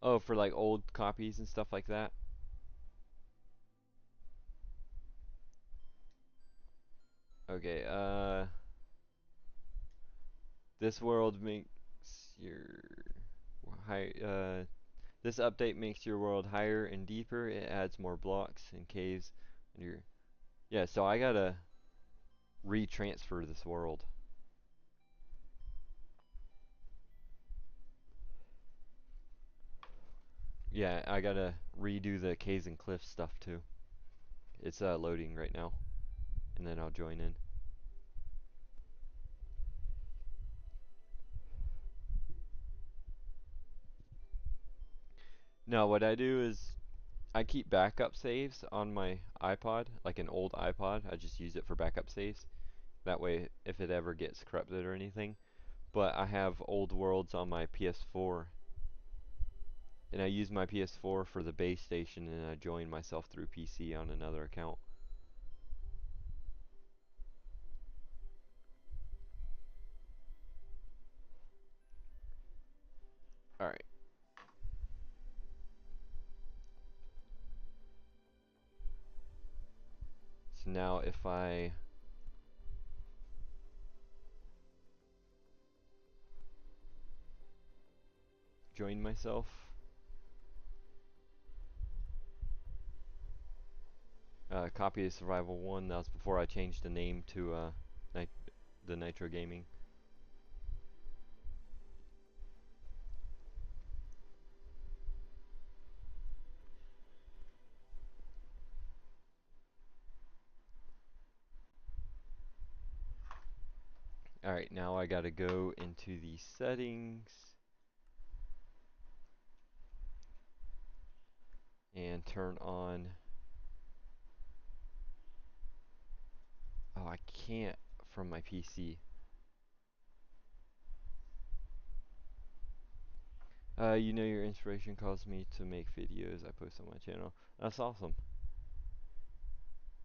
Oh, for like old copies and stuff like that. Okay, this world makes your high, this update makes your world higher and deeper. It adds more blocks and caves. And your yeah, so I gotta retransfer this world. Yeah, I gotta redo the caves and cliffs stuff too. It's loading right now, and then I'll join in. No, what I do is I keep backup saves on my iPod, like an old iPod. I just use it for backup saves. That way, if it ever gets corrupted or anything. But I have old worlds on my PS4, and I use my PS4 for the base station, and I join myself through PC on another account. Alright, so now if I join myself, copy of Survival 1, that was before I changed the name to Nit the Nitro Gaming. Alright, now I gotta go into the settings and turn on. Oh, I can't from my PC. You know your inspiration caused me to make videos I post on my channel. That's awesome.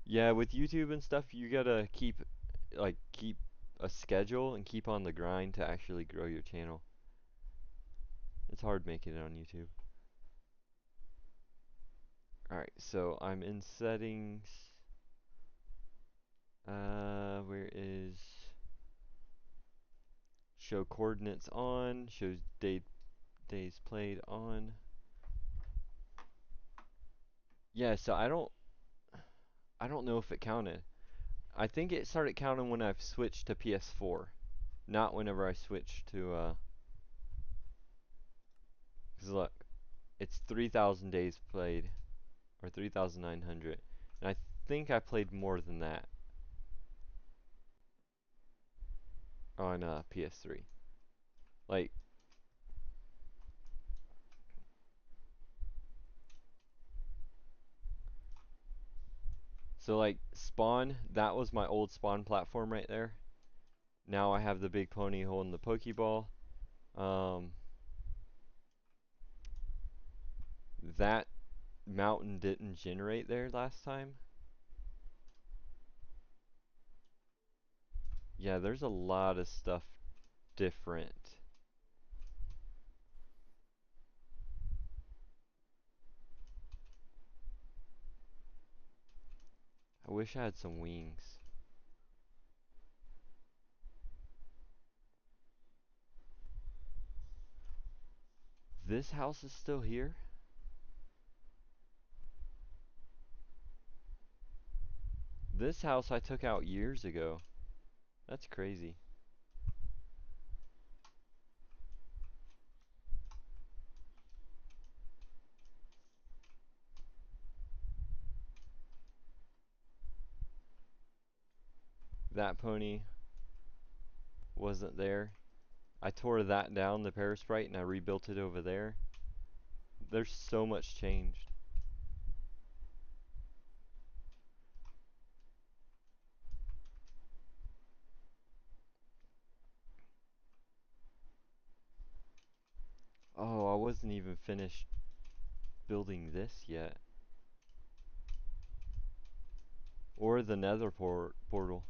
Yeah, with YouTube and stuff, you gotta keep a schedule and keep on the grind to actually grow your channel. It's hard making it on YouTube. Alright, so I'm in settings. Where is show coordinates on, shows days played on. Yeah, so I don't know if it counted. I think it started counting when I've switched to PS4, not whenever I switched to 'cause look, it's 3,000 days played or 3,900, and I think I played more than that on PS3. Like, so like Spawn, that was my old Spawn platform right there. Now I have the big pony holding the Pokeball. Um, that mountain didn't generate there last time. Yeah, there's a lot of stuff different. I wish I had some wings. This house is still here? This house I took out years ago. That's crazy. That pony wasn't there. I tore that down, the Parasprite, and I rebuilt it over there. There's so much changed. Oh, I wasn't even finished building this yet. Or the nether portal.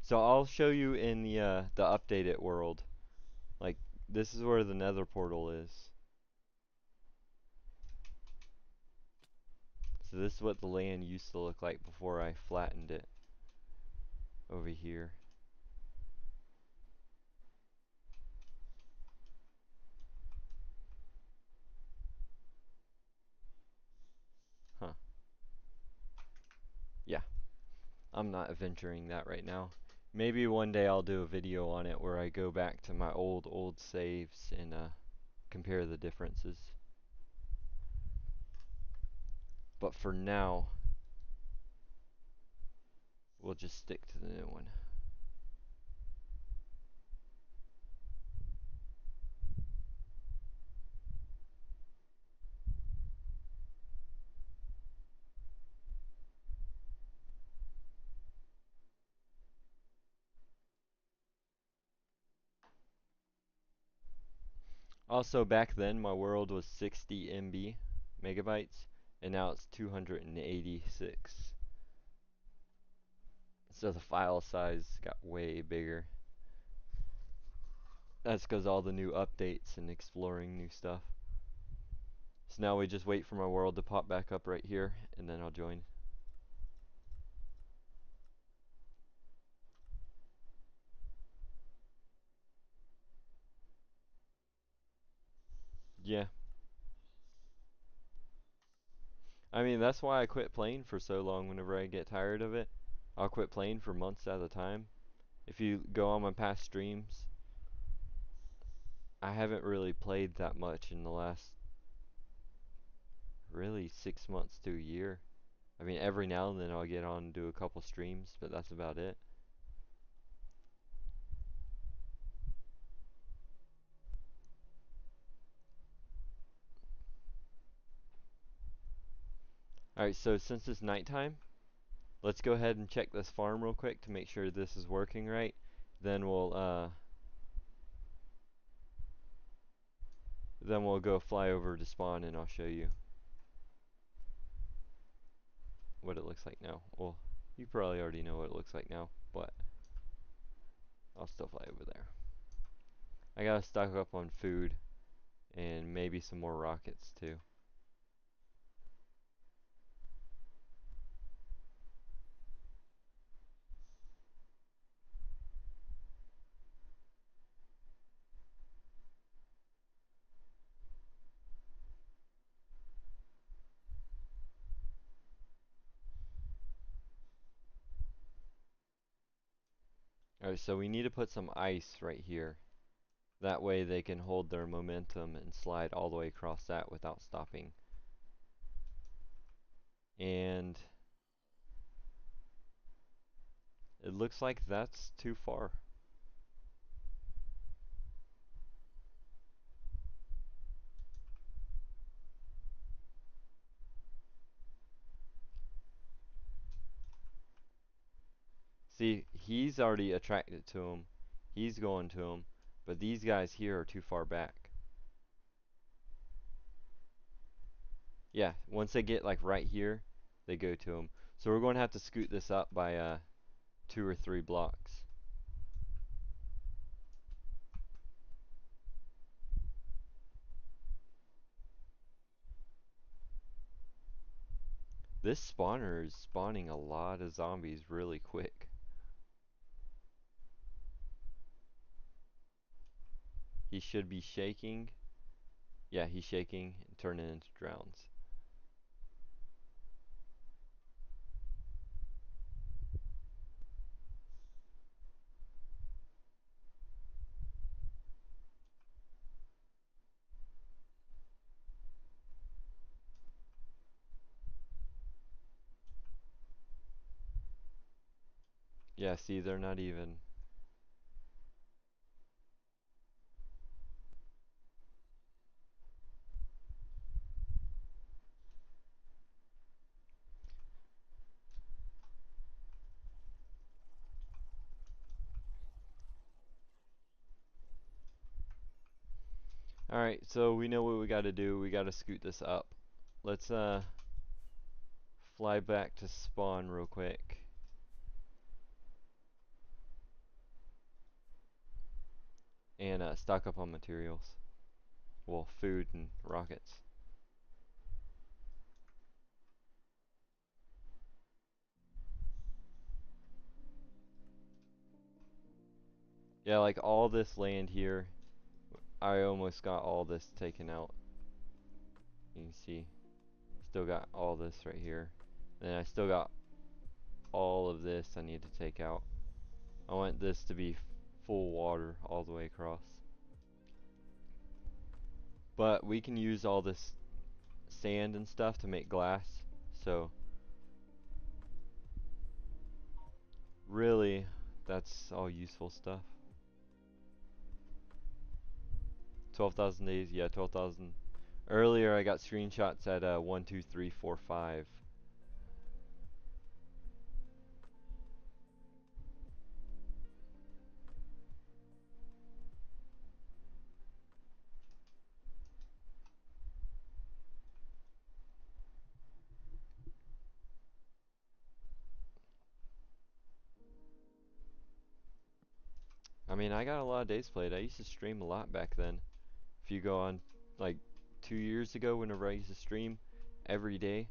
So I'll show you in the updated world. Like, this is where the nether portal is. So this is what the land used to look like before I flattened it over here. Huh. Yeah, I'm not adventuring that right now. Maybe one day I'll do a video on it where I go back to my old saves and compare the differences. But for now, we'll just stick to the new one. Also, back then my world was 60 MB megabytes, and now it's 286. So the file size got way bigger. That's because all the new updates and exploring new stuff. So now we just wait for my world to pop back up right here, and then I'll join. Yeah. I mean, that's why I quit playing for so long whenever I get tired of it. I'll quit playing for months at a time. If you go on my past streams, I haven't really played that much in the last really 6 months to a year. I mean, every now and then I'll get on and do a couple streams, but that's about it. Alright, so since it's nighttime, let's go ahead and check this farm real quick to make sure this is working right. Then we'll go fly over to spawn and I'll show you what it looks like now. Well, you probably already know what it looks like now, but I'll still fly over there. I gotta stock up on food and maybe some more rockets too. Alright, so we need to put some ice right here. That way they can hold their momentum and slide all the way across that without stopping. And it looks like that's too far. See, he's already attracted to him. He's going to him. But these guys here are too far back. Yeah, once they get like right here, they go to him. So we're going to have to scoot this up by 2 or 3 blocks. This spawner is spawning a lot of zombies really quick. He should be shaking. Yeah, he's shaking and turning into drowns. Yeah, see, they're not even. Alright, so we know what we gotta do. We gotta scoot this up. Let's fly back to spawn real quick. And stock up on materials. Well, food and rockets. Yeah, like all this land here, I almost got all this taken out. You can see, still got all this right here. And I still got all of this I need to take out. I want this to be full water all the way across. But we can use all this sand and stuff to make glass. So really, that's all useful stuff. 12,000 days, yeah, 12,000. Earlier I got screenshots at 1, 2, 3, 4, 5. I mean, I got a lot of days played. I used to stream a lot back then. If you go on like 2 years ago, whenever I used to stream every day,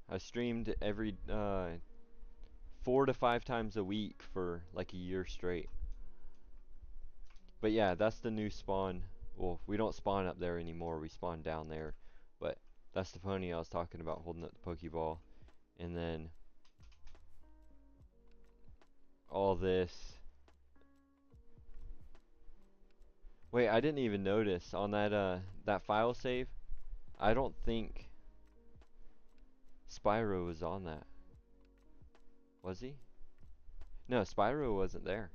I streamed every 4 to 5 times a week for like a year straight. But yeah, that's the new spawn. Well, we don't spawn up there anymore. We spawn down there. But that's the pony I was talking about holding up the Pokeball. And then all this. Wait, I didn't even notice on that file save. I don't think Spyro was on that. Was he? No, Spyro wasn't there.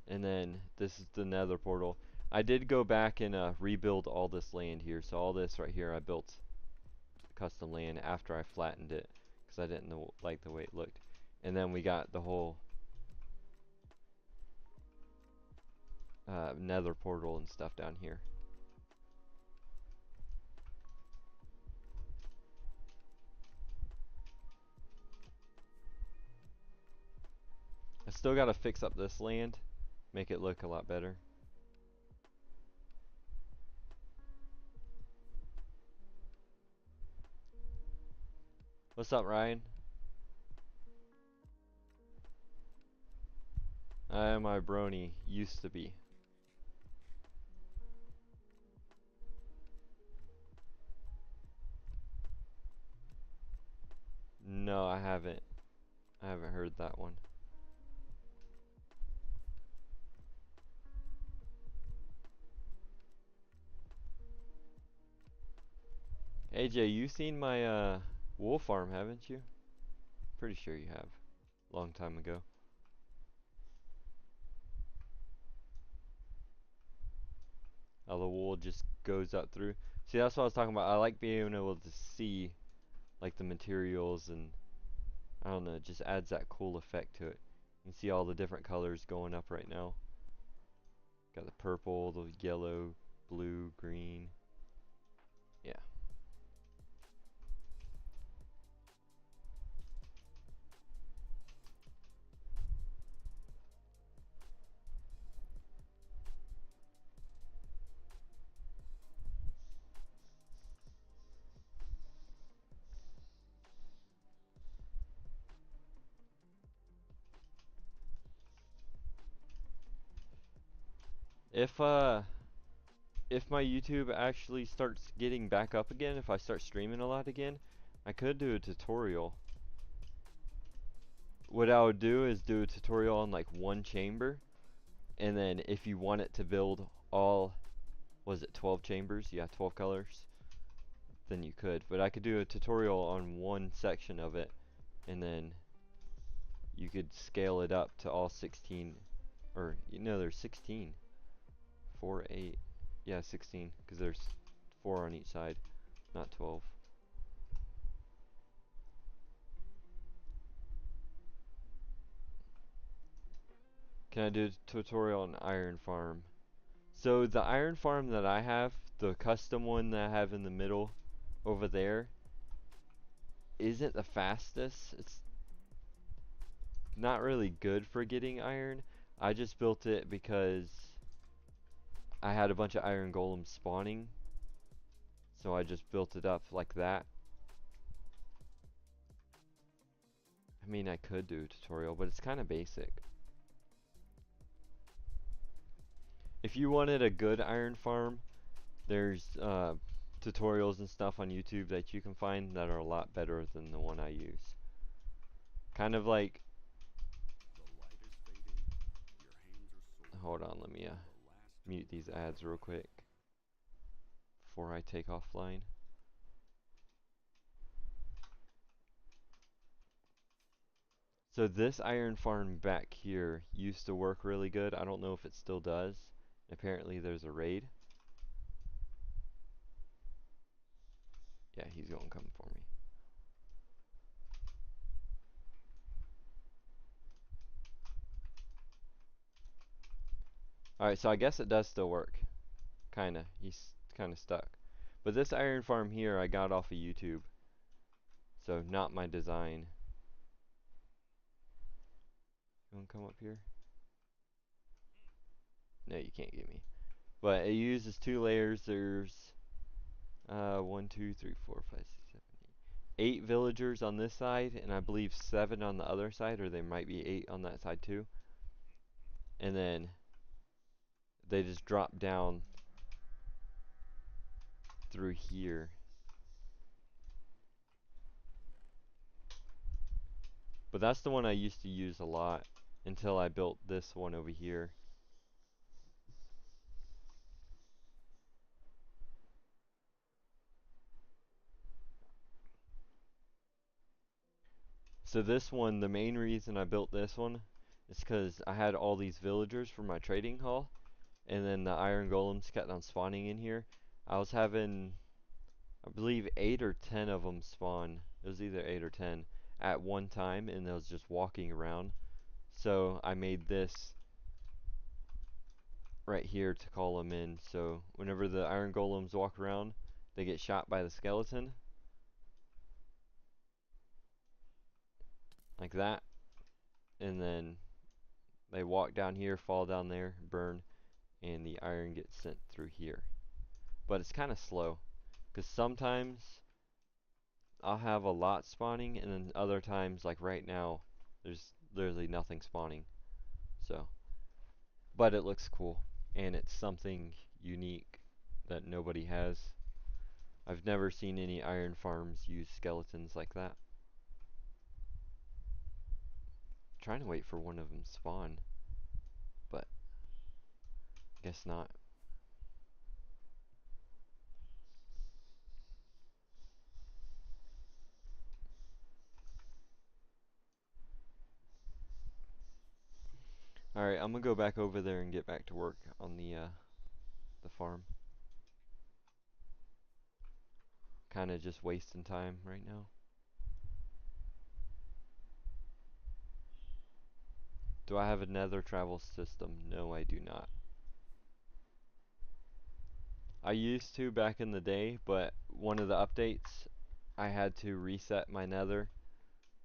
And then this is the nether portal. I did go back and rebuild all this land here. So all this right here I built custom land after I flattened it because I didn't like the way it looked. And then we got the whole nether portal and stuff down here. I still got to fix up this land, make it look a lot better. What's up, Ryan? I am my brony, used to be. No, I haven't. I haven't heard that one. AJ, you've seen my wool farm, haven't you? Pretty sure you have. Long time ago. How the wool just goes up through. See, that's what I was talking about. I like being able to see like the materials, and I don't know, it just adds that cool effect to it. You can see all the different colors going up right now. Got the purple, the yellow, blue, green. Yeah. If uh if my YouTube actually starts getting back up again, if I start streaming a lot again, I could do a tutorial. What I would do is do a tutorial on like one chamber, and then if you want it to build all, was it 12 chambers? Yeah, 12 colors. Then you could, but I could do a tutorial on one section of it, and then you could scale it up to all 16, or you know, there's 16. 4, 8, yeah, 16, because there's 4 on each side, not 12. Can I do a tutorial on iron farm? So the iron farm that I have, the custom one that I have in the middle over there, isn't the fastest. It's not really good for getting iron. I just built it because I had a bunch of iron golems spawning, so I just built it up like that. I mean, I could do a tutorial, but it's kind of basic. If you wanted a good iron farm, there's tutorials and stuff on YouTube that you can find that are a lot better than the one I use. Kind of like, hold on, let me mute these ads real quick before I take offline. So this iron farm back here used to work really good. I don't know if it still does. Apparently there's a raid. Yeah, he's gonna come for me. Alright, so I guess it does still work. Kinda. He's kinda stuck. But this iron farm here I got off of YouTube. So not my design. You wanna come up here? No, you can't get me. But it uses 2 layers. There's 1, 2, 3, 4, 5, 6, 7, 8 villagers on this side, and I believe 7 on the other side, or there might be 8 on that side too. And then they just drop down through here. But that's the one I used to use a lot until I built this one over here. So this one, the main reason I built this one is because I had all these villagers for my trading hall, and then the iron golems kept on spawning in here. I was having, I believe, 8 or 10 of them spawn. It was either 8 or 10 at one time, and they was just walking around. So I made this right here to call them in. So whenever the iron golems walk around, they get shot by the skeleton, like that, and then they walk down here, fall down there, burn, and the iron gets sent through here. But it's kind of slow, because sometimes I'll have a lot spawning, and then other times, like right now, there's literally nothing spawning. So, but it looks cool, and it's something unique that nobody has. I've never seen any iron farms use skeletons like that. trying to wait for one of them spawn, but guess not. Alright, I'm gonna go back over there and get back to work on the farm. Kinda just wasting time right now. Do I have a nether travel system? No, I do not. I used to back in the day, but one of the updates, I had to reset my nether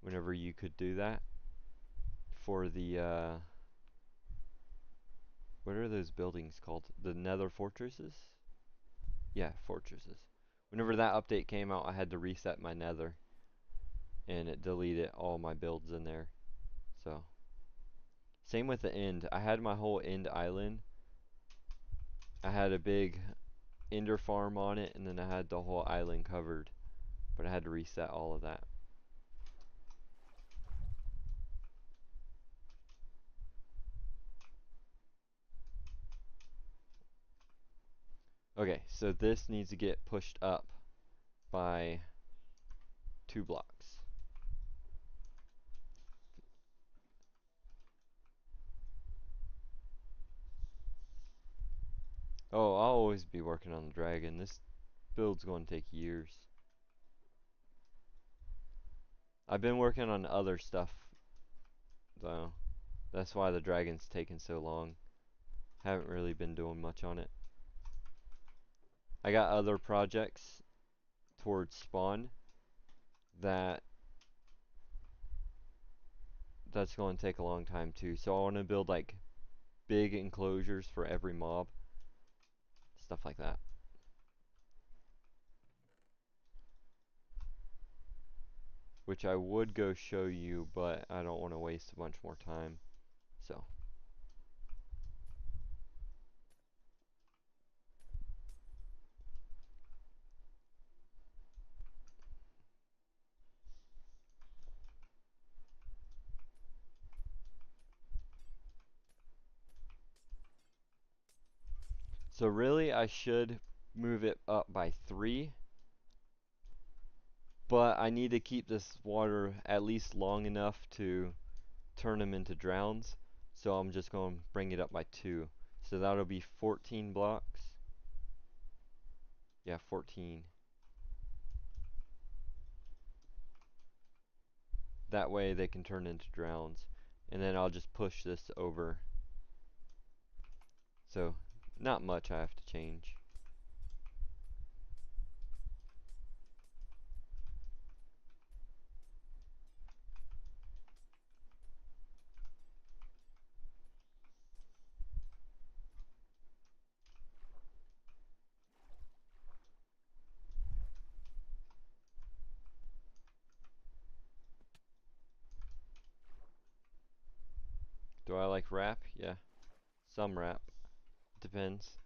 whenever you could do that for the what are those buildings called? The nether fortresses? Yeah, fortresses. Whenever that update came out, I had to reset my nether and it deleted all my builds in there. So, same with the end. I had my whole end island. I had a big ender farm on it and then I had the whole island covered, but I had to reset all of that. Okay, so this needs to get pushed up by 2 blocks. Oh, I'll always be working on the dragon. This build's going to take years. I've been working on other stuff though. That's why the dragon's taken so long. Haven't really been doing much on it. I got other projects towards spawn that that's going to take a long time too. So I want to build like big enclosures for every mob. Stuff like that. Which I would go show you, but I don't want to waste a bunch more time. So really I should move it up by 3, but I need to keep this water at least long enough to turn them into drowns. So I'm just going to bring it up by 2. So that'll be 14 blocks. Yeah, 14. That way they can turn into drowns. And then I'll just push this over. So not much I have to change. Do I like wrap? Yeah. Some wrap. Depends.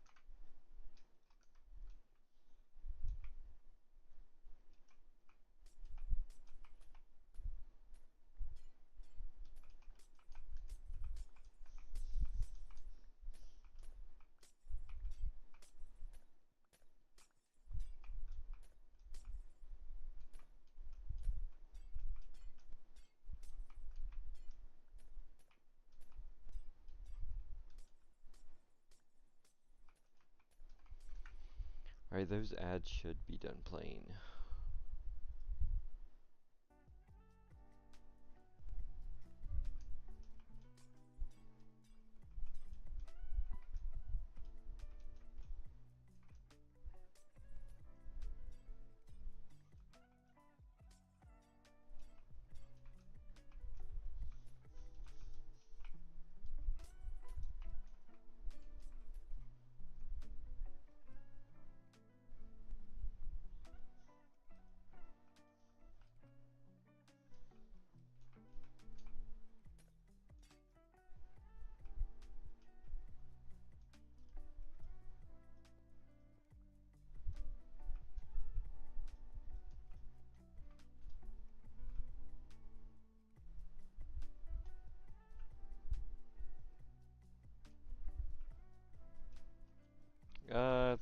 Alright, those ads should be done playing.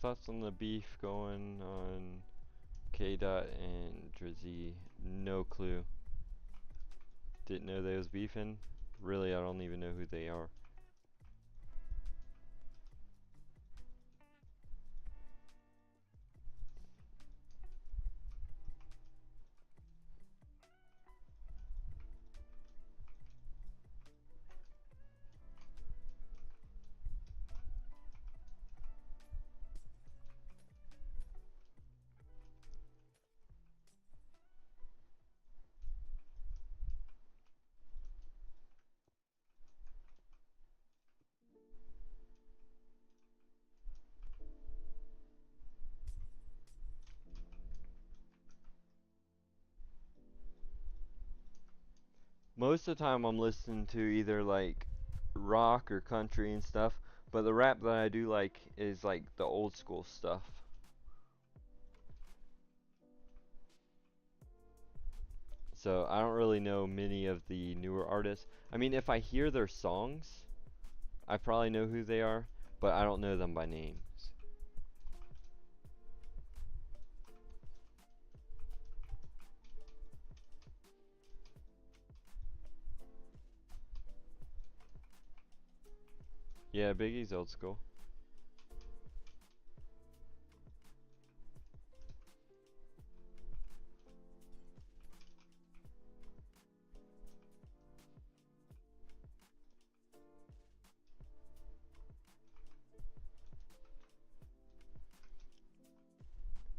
thoughts on the beef going on K Dot and Drizzy? No clue. Didn't know they was beefing. Really, I don't even know who they are. Most of the time I'm listening to either like rock or country and stuff, but the rap that I do like is like the old school stuff. So I don't really know many of the newer artists. I mean, if I hear their songs, I probably know who they are, but I don't know them by names. Yeah, Biggie's old school.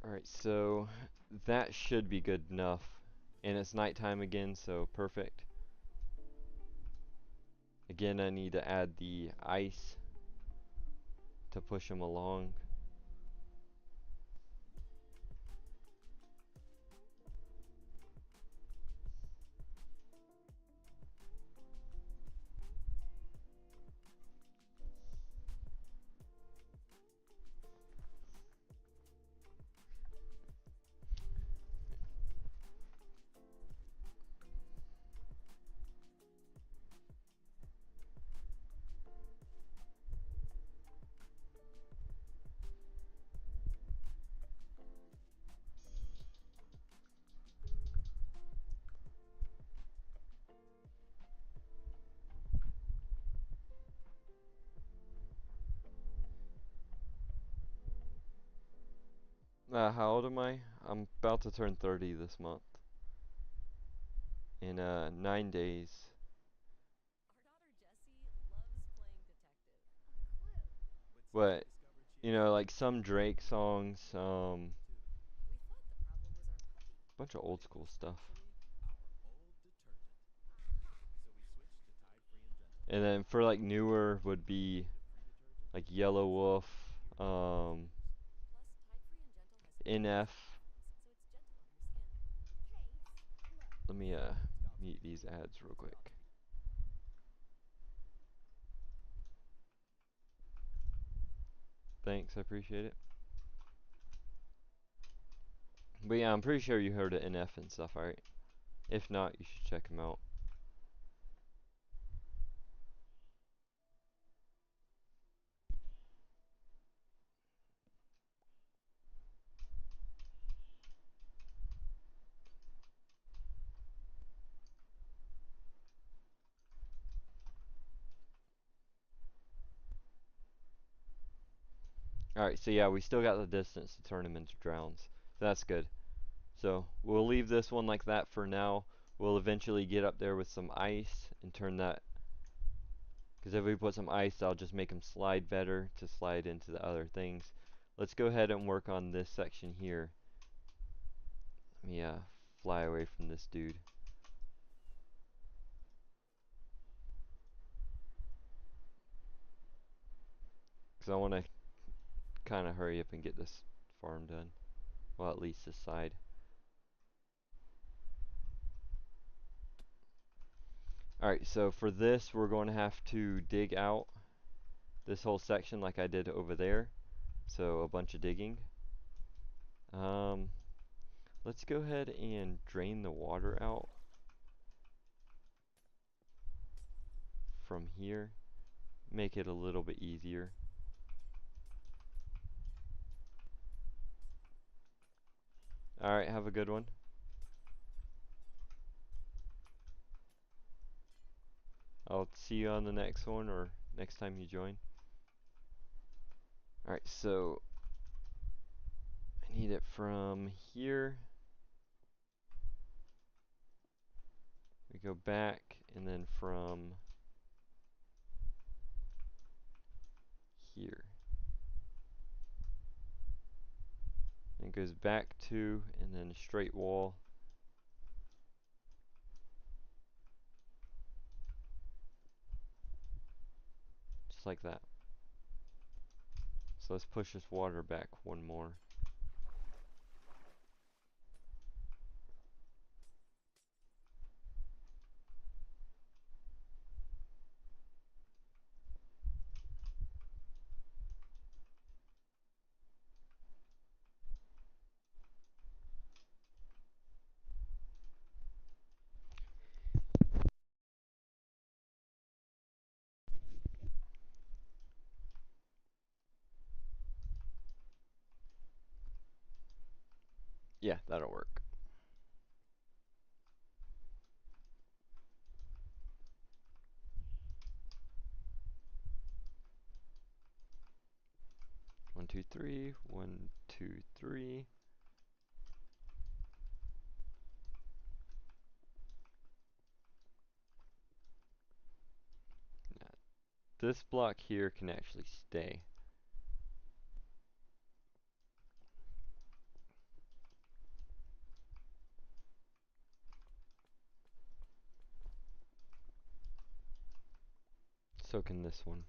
Alright, so that should be good enough. And it's nighttime again, so perfect. Again, I need to add the ice to push them along. How old am I? I'm about to turn 30 this month. In 9 days. But, you know, like some Drake songs, bunch of old school stuff. And then for like newer would be like Yellow Wolf, NF. Let me mute these ads real quick. Thanks, I appreciate it. But yeah, I'm pretty sure you heard of NF and stuff, alright? If not, you should check them out. Alright, so yeah, we still got the distance to turn them into drowns. So that's good. So we'll leave this one like that for now. We'll eventually get up there with some ice and turn that, because if we put some ice, that'll just make them slide better to slide into the other things. Let's go ahead and work on this section here. Let me fly away from this dude. Because I want to kind of hurry up and get this farm done. Well, at least this side. Alright, so for this, we're going to have to dig out this whole section like I did over there. So a bunch of digging. Let's go ahead and drain the water out from here. Make it a little bit easier. Alright, have a good one. I'll see you on the next one or next time you join. Alright, so I need it from here. We go back and then from here. And it goes back to and then a straight wall. Just like that. So let's push this water back one more. Yeah, that'll work. One, two, three. 1, 2, 3. Now, this block here can actually stay. So can this one.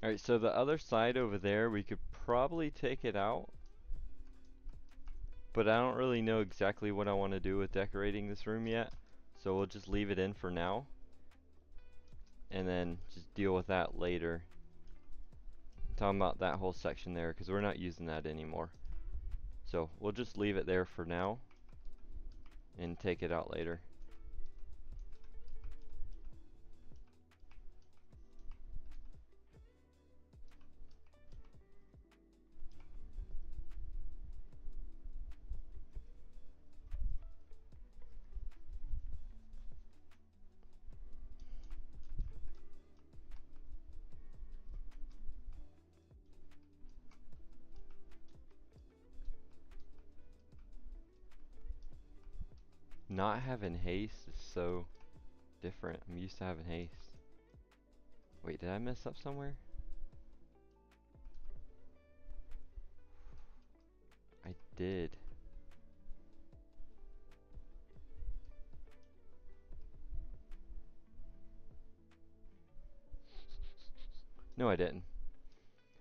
Alright, so the other side over there, we could probably take it out. But I don't really know exactly what I want to do with decorating this room yet. So we'll just leave it in for now. And then just deal with that later. I'm talking about that whole section there, because we're not using that anymore. So we'll just leave it there for now. And take it out later. not having haste is so different. I'm used to having haste. Wait, did I mess up somewhere? I did. No, I didn't.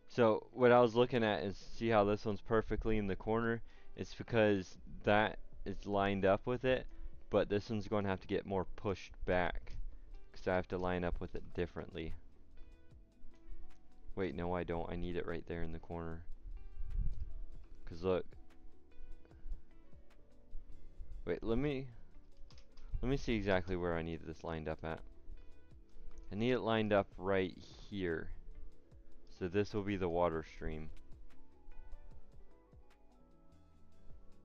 So what I was looking at is, see how this one's perfectly in the corner? It's because that is lined up with it, but this one's going to have to get more pushed back because I have to line up with it differently. Wait, no I don't. I need it right there in the corner. Because look. Wait, let me see exactly where I need this lined up at. I need it lined up right here. So this will be the water stream.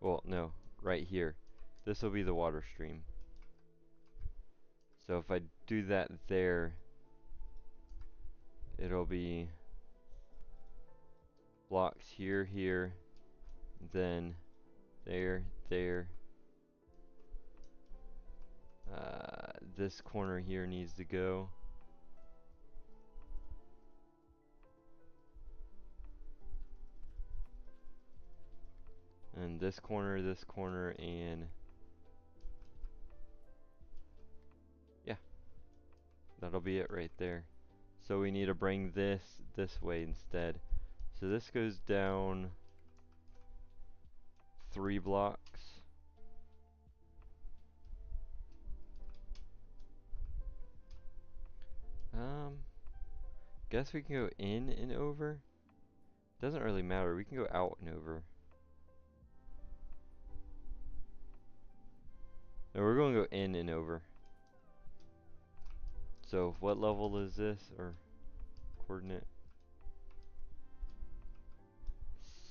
Well, no, right here. This will be the water stream. So if I do that there, it'll be blocks here, here, then there, there. This corner here needs to go. And this corner, and yeah, that'll be it right there. So we need to bring this way instead. So this goes down 3 blocks. Guess we can go in and over. Doesn't really matter. We can go out and over. No, we're going to go in and over. So what level is this, or coordinate?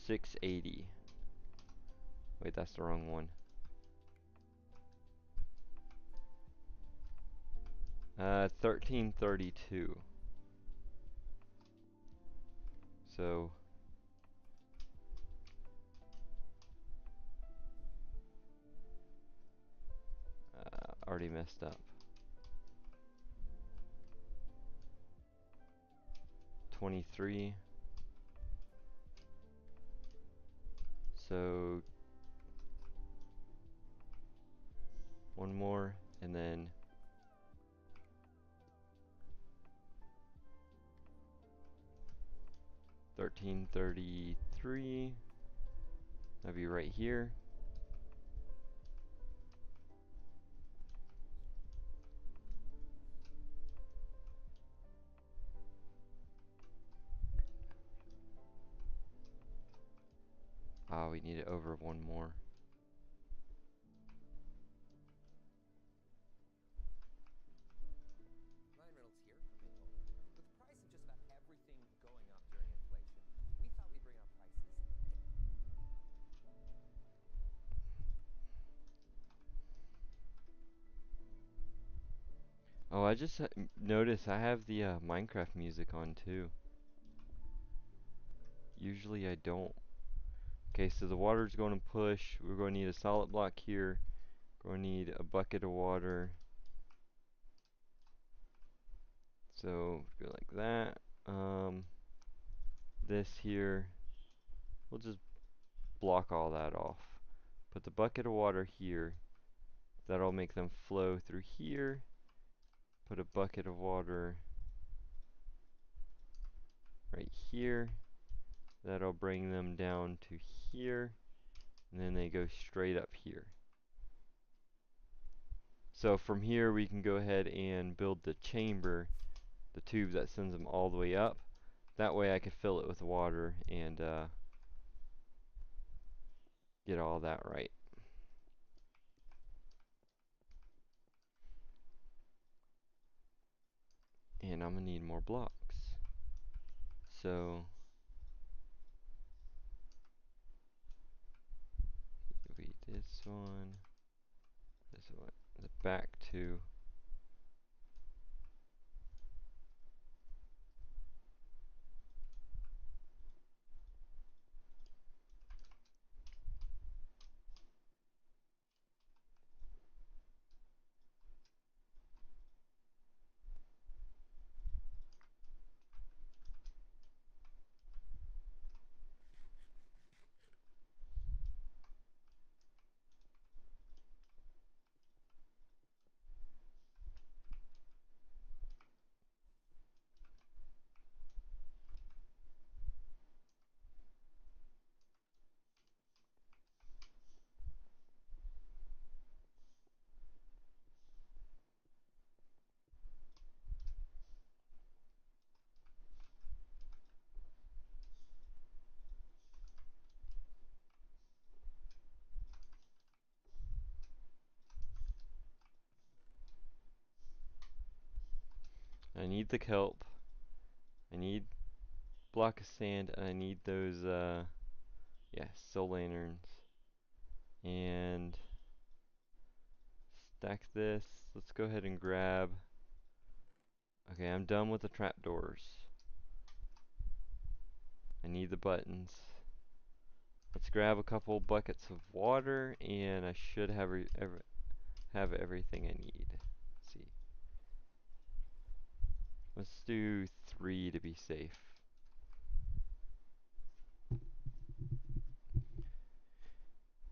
680. Wait, that's the wrong one. 1332. So already messed up. 23. So one more, and then 1333. That'll be right here. Ah, we need it over one more. Oh, I just noticed I have the Minecraft music on too. Usually I don't. Okay, so the water's going to push. We're going to need a solid block here. We're going to need a bucket of water. So go like that. This here, we'll just block all that off. Put the bucket of water here. That'll make them flow through here. Put a bucket of water right here. That'll bring them down to here. And then they go straight up here. So from here we can go ahead and build the chamber, the tube that sends them all the way up. That way I can fill it with water and get all that right. And I'm gonna need more blocks. So we this one, the back two. I need the kelp. I need block of sand, and I need those, yeah, soul lanterns. And stack this. Let's go ahead and grab. Okay, I'm done with the trapdoors. I need the buttons. Let's grab a couple buckets of water, and I should have everything I need. Let's see. Let's do 3 to be safe.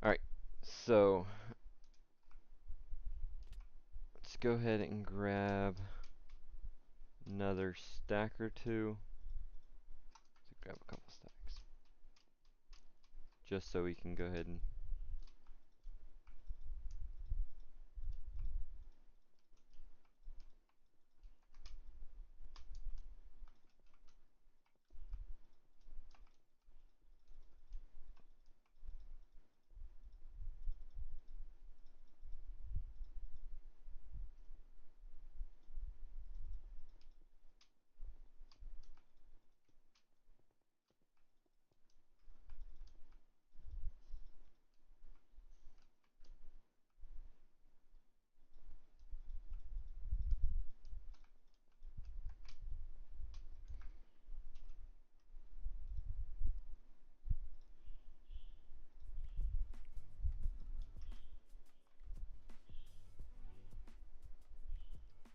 Alright, so let's go ahead and grab another stack or two. Let's grab a couple stacks. Just so we can go ahead and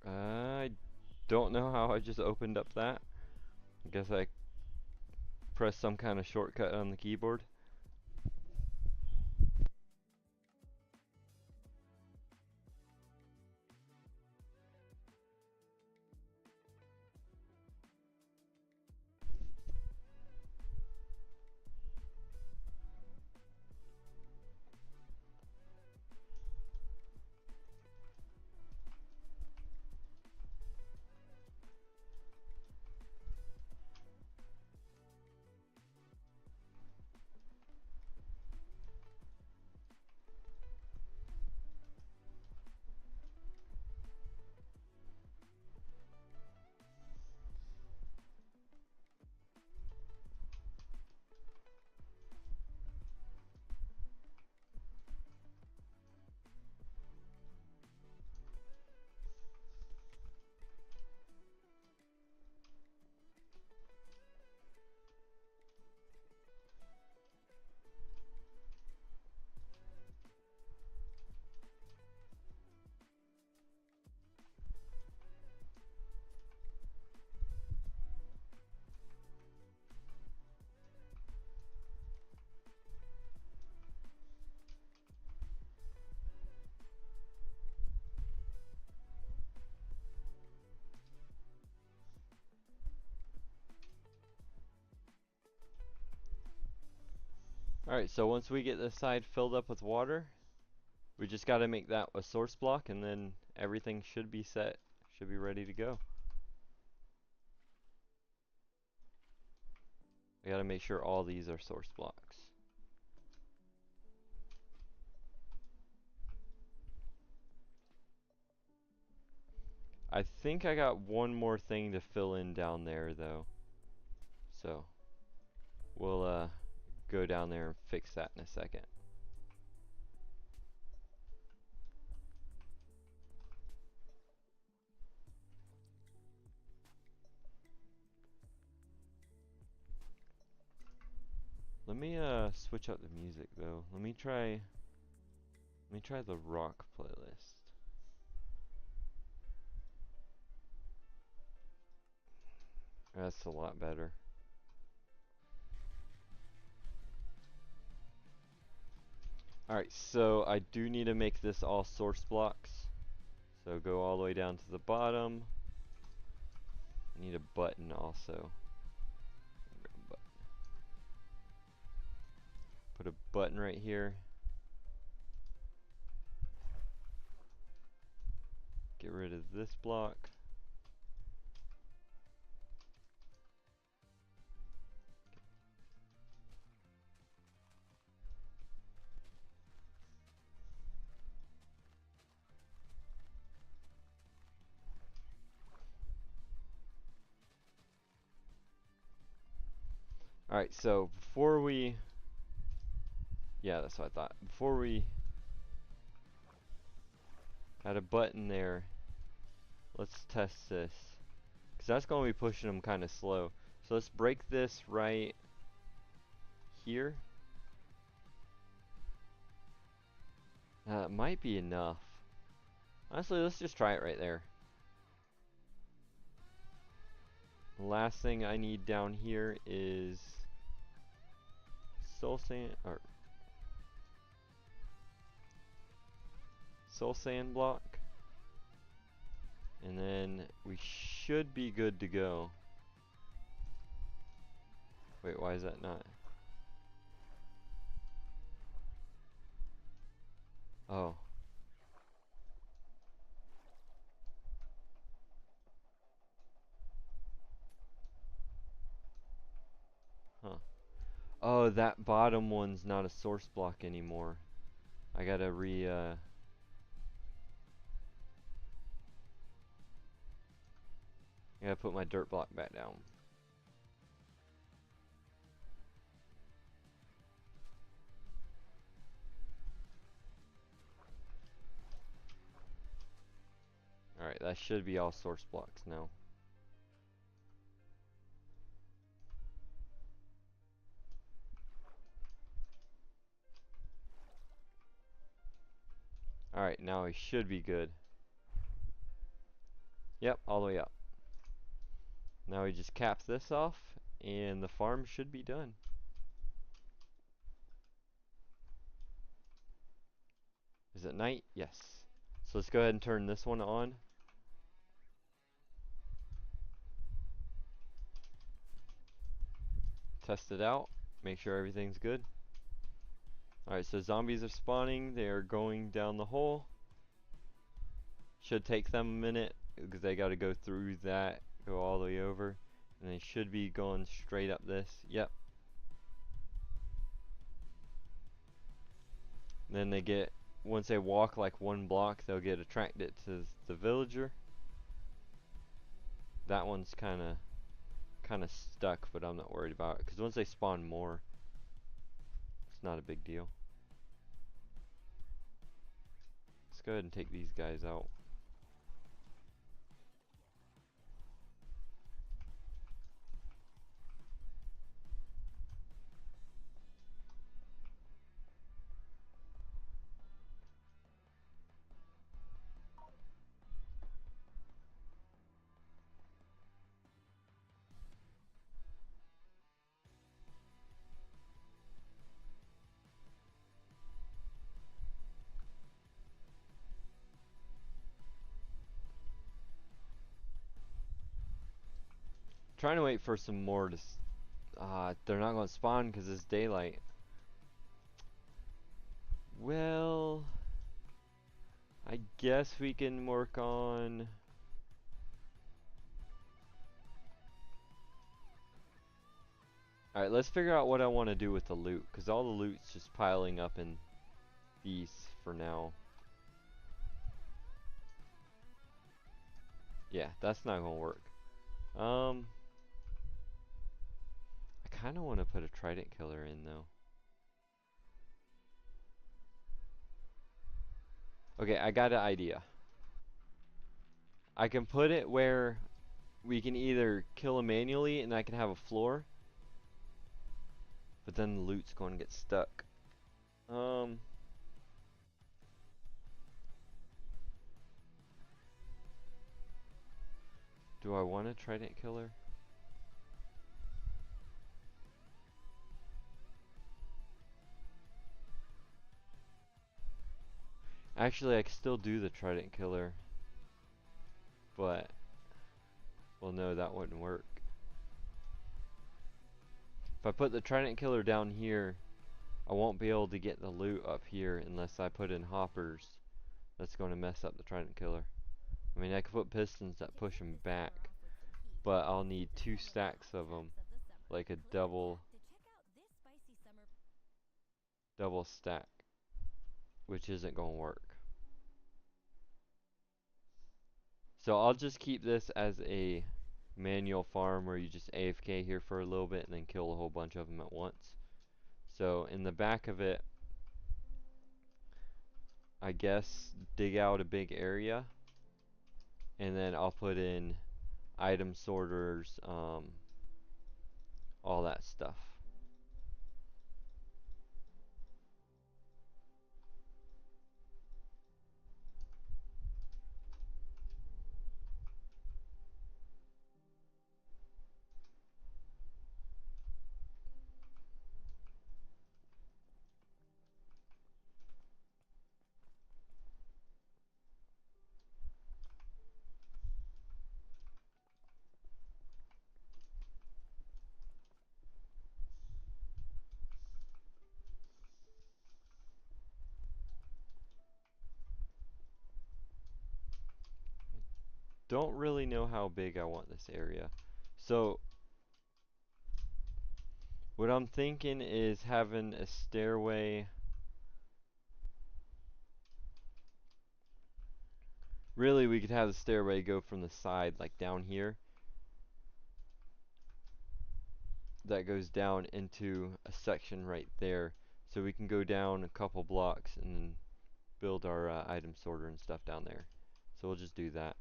I don't know how I just opened up that. I guess I pressed some kind of shortcut on the keyboard. Alright, so once we get this side filled up with water, we just got to make that a source block, and then everything should be set, should be ready to go. We got to make sure all these are source blocks. I think I got one more thing to fill in down there though. So we'll go down there and fix that in a second. Let me switch up the music though. Let me try the rock playlist. That's a lot better. Alright, so I do need to make this all source blocks. So go all the way down to the bottom. I need a button also. Put a button right here. Get rid of this block. Alright, so before we... Yeah, that's what I thought. Before we had a button there, let's test this. Because that's going to be pushing them kind of slow. So let's break this right here. It might be enough. Honestly, let's just try it right there. The last thing I need down here is soul sand or soul sand block. And then we should be good to go. Wait, why is that not? Oh. Huh. Oh, that bottom one's not a source block anymore. I gotta I gotta put my dirt block back down. Alright, that should be all source blocks now. Alright, now we should be good. Yep, all the way up. Now we just cap this off, and the farm should be done. Is it night? Yes. So let's go ahead and turn this one on. Test it out. Make sure everything's good. Alright, so zombies are spawning. They are going down the hole. Should take them a minute because they gotta go through that, go all the way over. And they should be going straight up this. Yep. And then they get, once they walk like one block, they'll get attracted to the villager. That one's kinda stuck, but I'm not worried about it because once they spawn more, it's not a big deal. Let's go ahead and take these guys out. Trying to wait for some more to. They're not going to spawn because it's daylight. Well, I guess we can work on. Alright, let's figure out what I want to do with the loot, because all the loot's just piling up in these for now. Yeah, that's not going to work. I kind of want to put a trident killer in, though. Okay, I got an idea. I can put it where we can either kill him manually and I can have a floor, but then the loot's going to get stuck. Do I want a trident killer? Actually, I can still do the trident killer, but well, no, that wouldn't work. If I put the trident killer down here, I won't be able to get the loot up here unless I put in hoppers. That's going to mess up the trident killer. I mean, I could put pistons that push them back, but I'll need 2 stacks of them, like a double stack, which isn't going to work. So I'll just keep this as a manual farm where you just AFK here for a little bit and then kill a whole bunch of them at once. So in the back of it, I guess dig out a big area, and then I'll put in item sorters, all that stuff. Don't really know how big I want this area. So what I'm thinking is having a stairway. Really, we could have the stairway go from the side, like down here. That goes down into a section right there. So we can go down a couple blocks and then build our item sorter and stuff down there. So we'll just do that.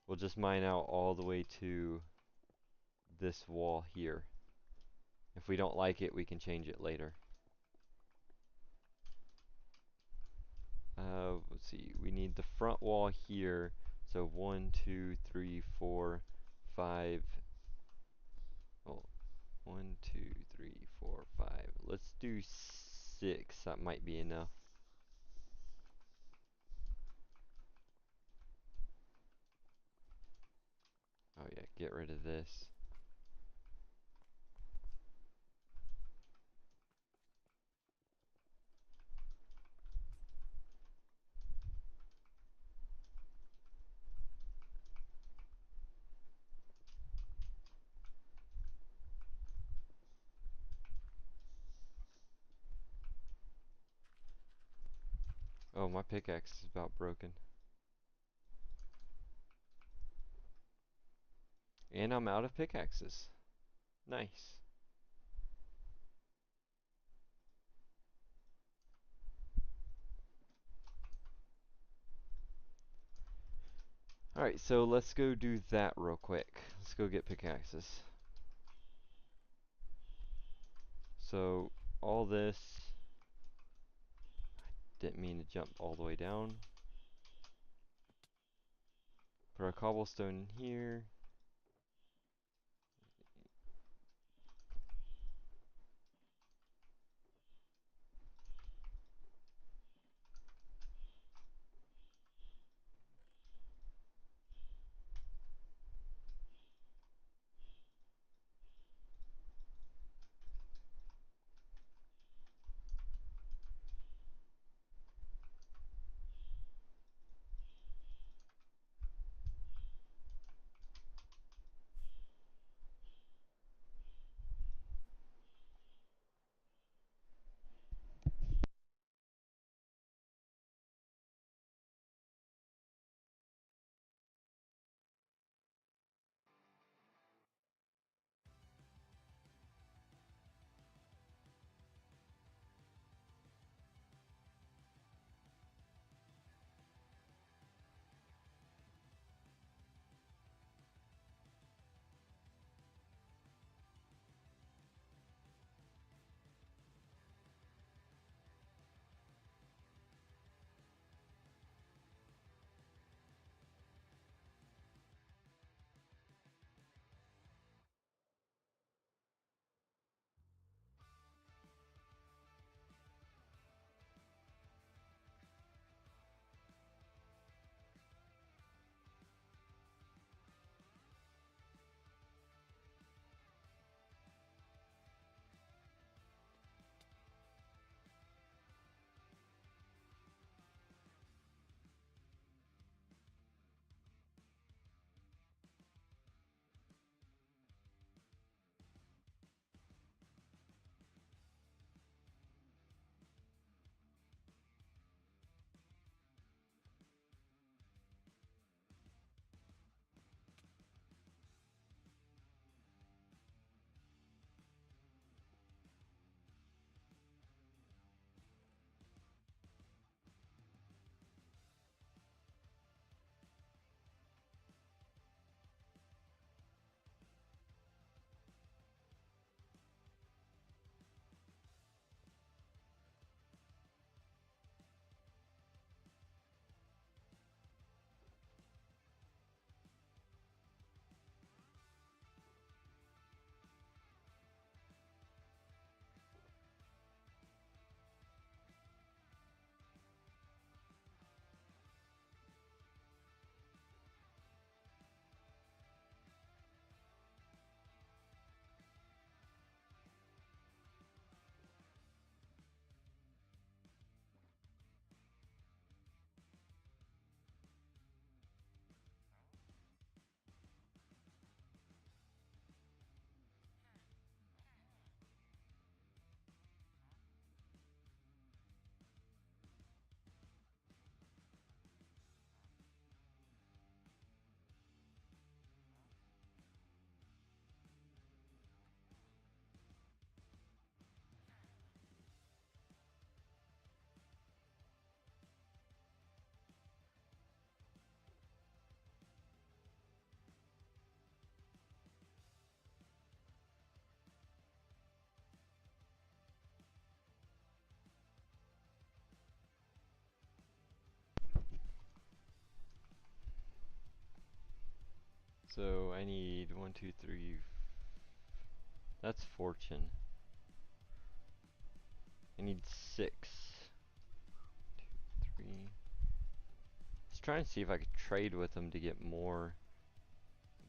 We'll just mine out all the way to this wall here. If we don't like it, we can change it later. Let's see, we need the front wall here. So 1, 2, 3, 4, 5. Oh, 1, 2, 3, 4, 5. Let's do 6. That might be enough. Oh yeah, get rid of this. Oh, my pickaxe is about broken. And I'm out of pickaxes. Nice. Alright, so let's go do that real quick. Let's go get pickaxes. So, all this, didn't mean to jump all the way down. Put our cobblestone in here. So I need 1, 2, 3. That's fortune. I need 6. 2, 3. Let's try and see if I could trade with them to get more.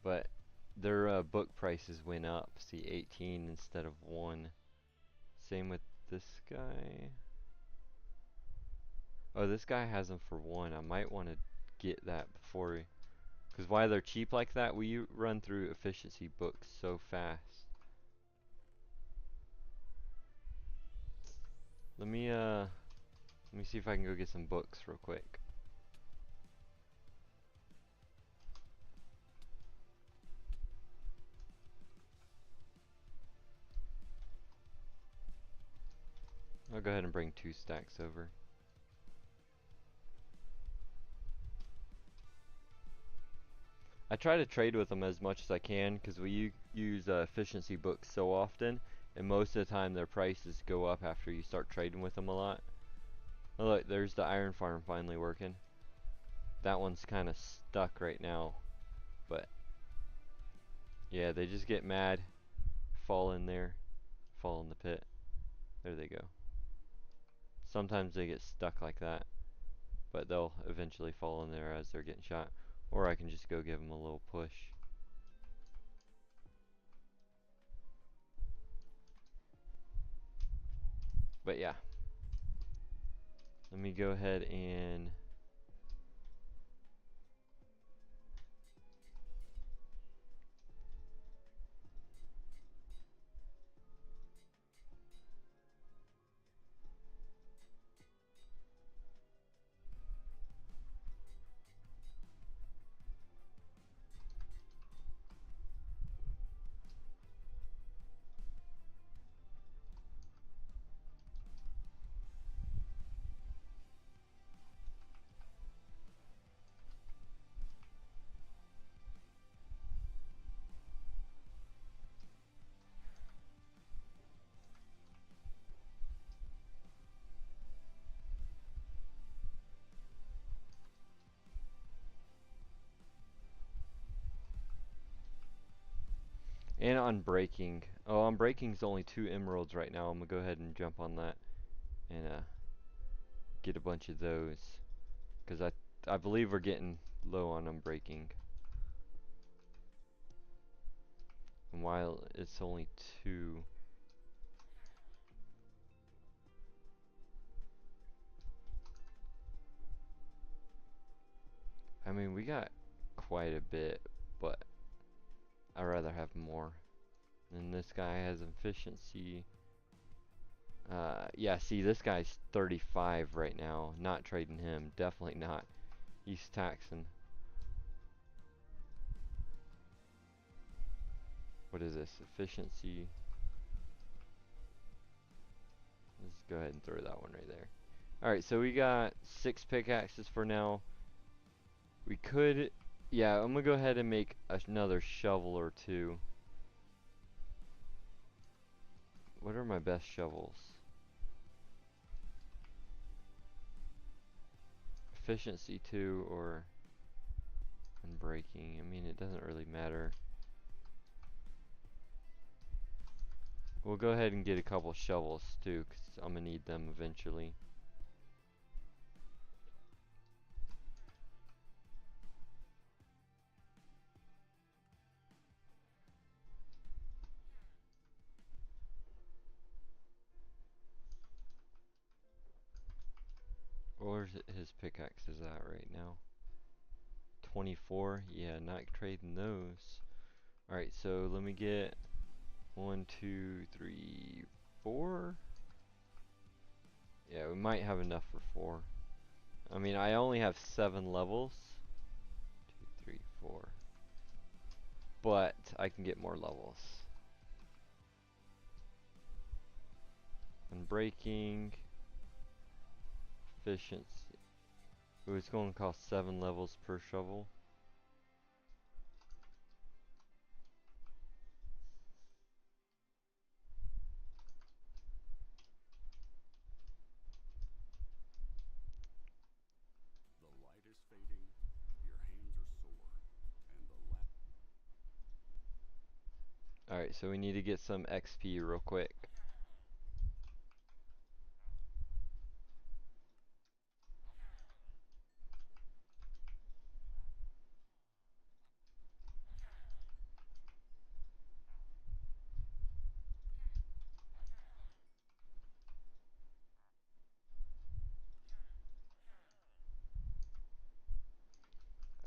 But their book prices went up. See, 18 instead of 1. Same with this guy. Oh, this guy has them for 1. I might want to get that before. Because why they're cheap like that, we run through efficiency books so fast. Let me see if I can go get some books real quick. I'll go ahead and bring 2 stacks over. I try to trade with them as much as I can because we use efficiency books so often, and most of the time their prices go up after you start trading with them a lot. Oh, look, there's the iron farm finally working. That one's kind of stuck right now, but yeah, they just get mad, fall in there, fall in the pit. There they go. Sometimes they get stuck like that, but they'll eventually fall in there as they're getting shot. Or I can just go give them a little push. But yeah, let me go ahead and on breaking. Oh, on breaking's only 2 emeralds right now. I'm gonna go ahead and jump on that and get a bunch of those, cause I believe we're getting low on unbreaking. And while it's only 2, I mean we got quite a bit, but I'd rather have more. And this guy has efficiency. Yeah, see, this guy's 35 right now. Not trading him. Definitely not. He's taxing. What is this? Efficiency. Let's go ahead and throw that one right there. Alright, so we got 6 pickaxes for now. We could... Yeah, I'm gonna go ahead and make another shovel or 2. What are my best shovels? Efficiency 2 or unbreaking. I mean, it doesn't really matter. We'll go ahead and get a couple shovels too, because I'm gonna need them eventually. Where's his pickaxes at right now? 24? Yeah, not trading those. Alright, so let me get 1, 2, 3, 4. Yeah, we might have enough for 4. I mean, I only have 7 levels. 2, 3, 4. But I can get more levels. Unbreaking. Efficiency. Ooh, it's going to cost 7 levels per shovel. Alright, so we need to get some XP real quick.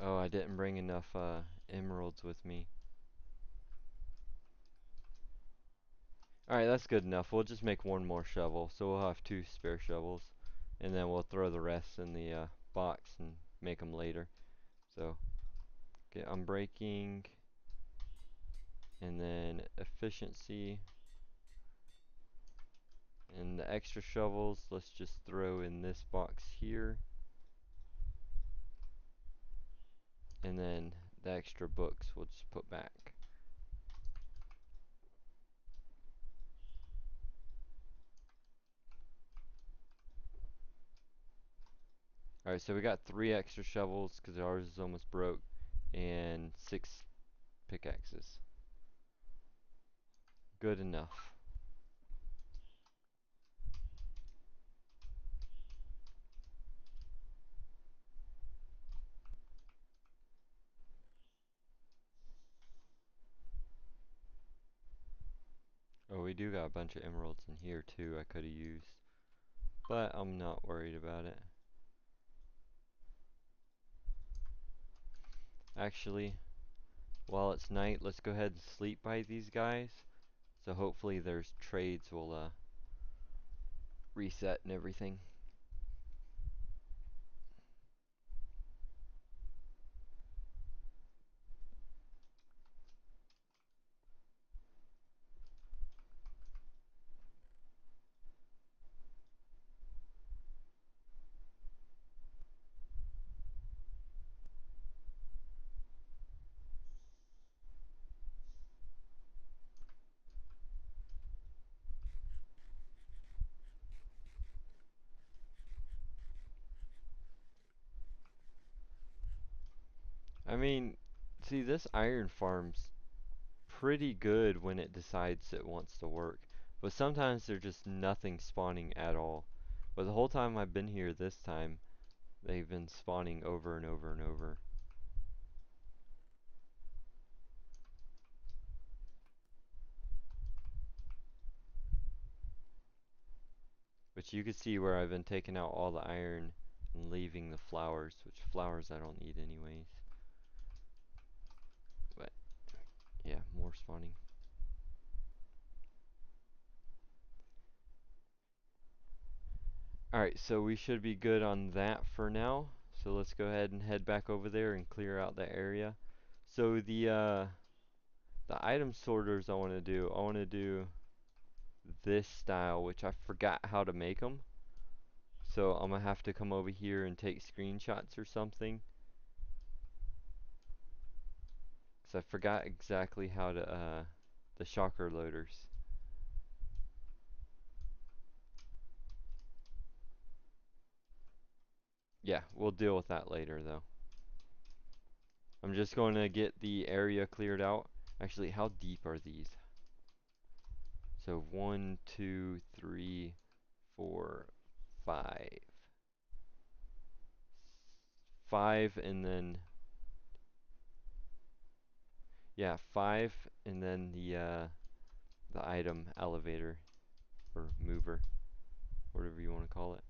Oh, I didn't bring enough emeralds with me. Alright, that's good enough. We'll just make one more shovel, so we'll have 2 spare shovels. And then we'll throw the rest in the box and make them later. So, get unbreaking, and then efficiency. And the extra shovels, let's just throw in this box here. And then the extra books we'll just put back. Alright, so we got 3 extra shovels because ours is almost broke, and 6 pickaxes. Good enough. Oh, we do got a bunch of emeralds in here too I could have used. But I'm not worried about it. Actually, while it's night, let's go ahead and sleep by these guys. So hopefully there's trades will reset and everything. I mean, see, this iron farm's pretty good when it decides it wants to work. But sometimes there's just nothing spawning at all. But the whole time I've been here this time, they've been spawning over and over and over. But you can see where I've been taking out all the iron and leaving the flowers, which flowers I don't need anyways. But yeah, more spawning. Alright, so we should be good on that for now. So let's go ahead and head back over there and clear out the area. So the item sorters I want to do this style, which I forgot how to make them. So I'm gonna have to come over here and take screenshots or something. Cause I forgot exactly how to the shocker loaders. Yeah, we'll deal with that later though. I'm just going to get the area cleared out. Actually, how deep are these? So 1, 2, 3, 4, 5. 5 and then yeah, 5 and then the item elevator or mover, whatever you want to call it.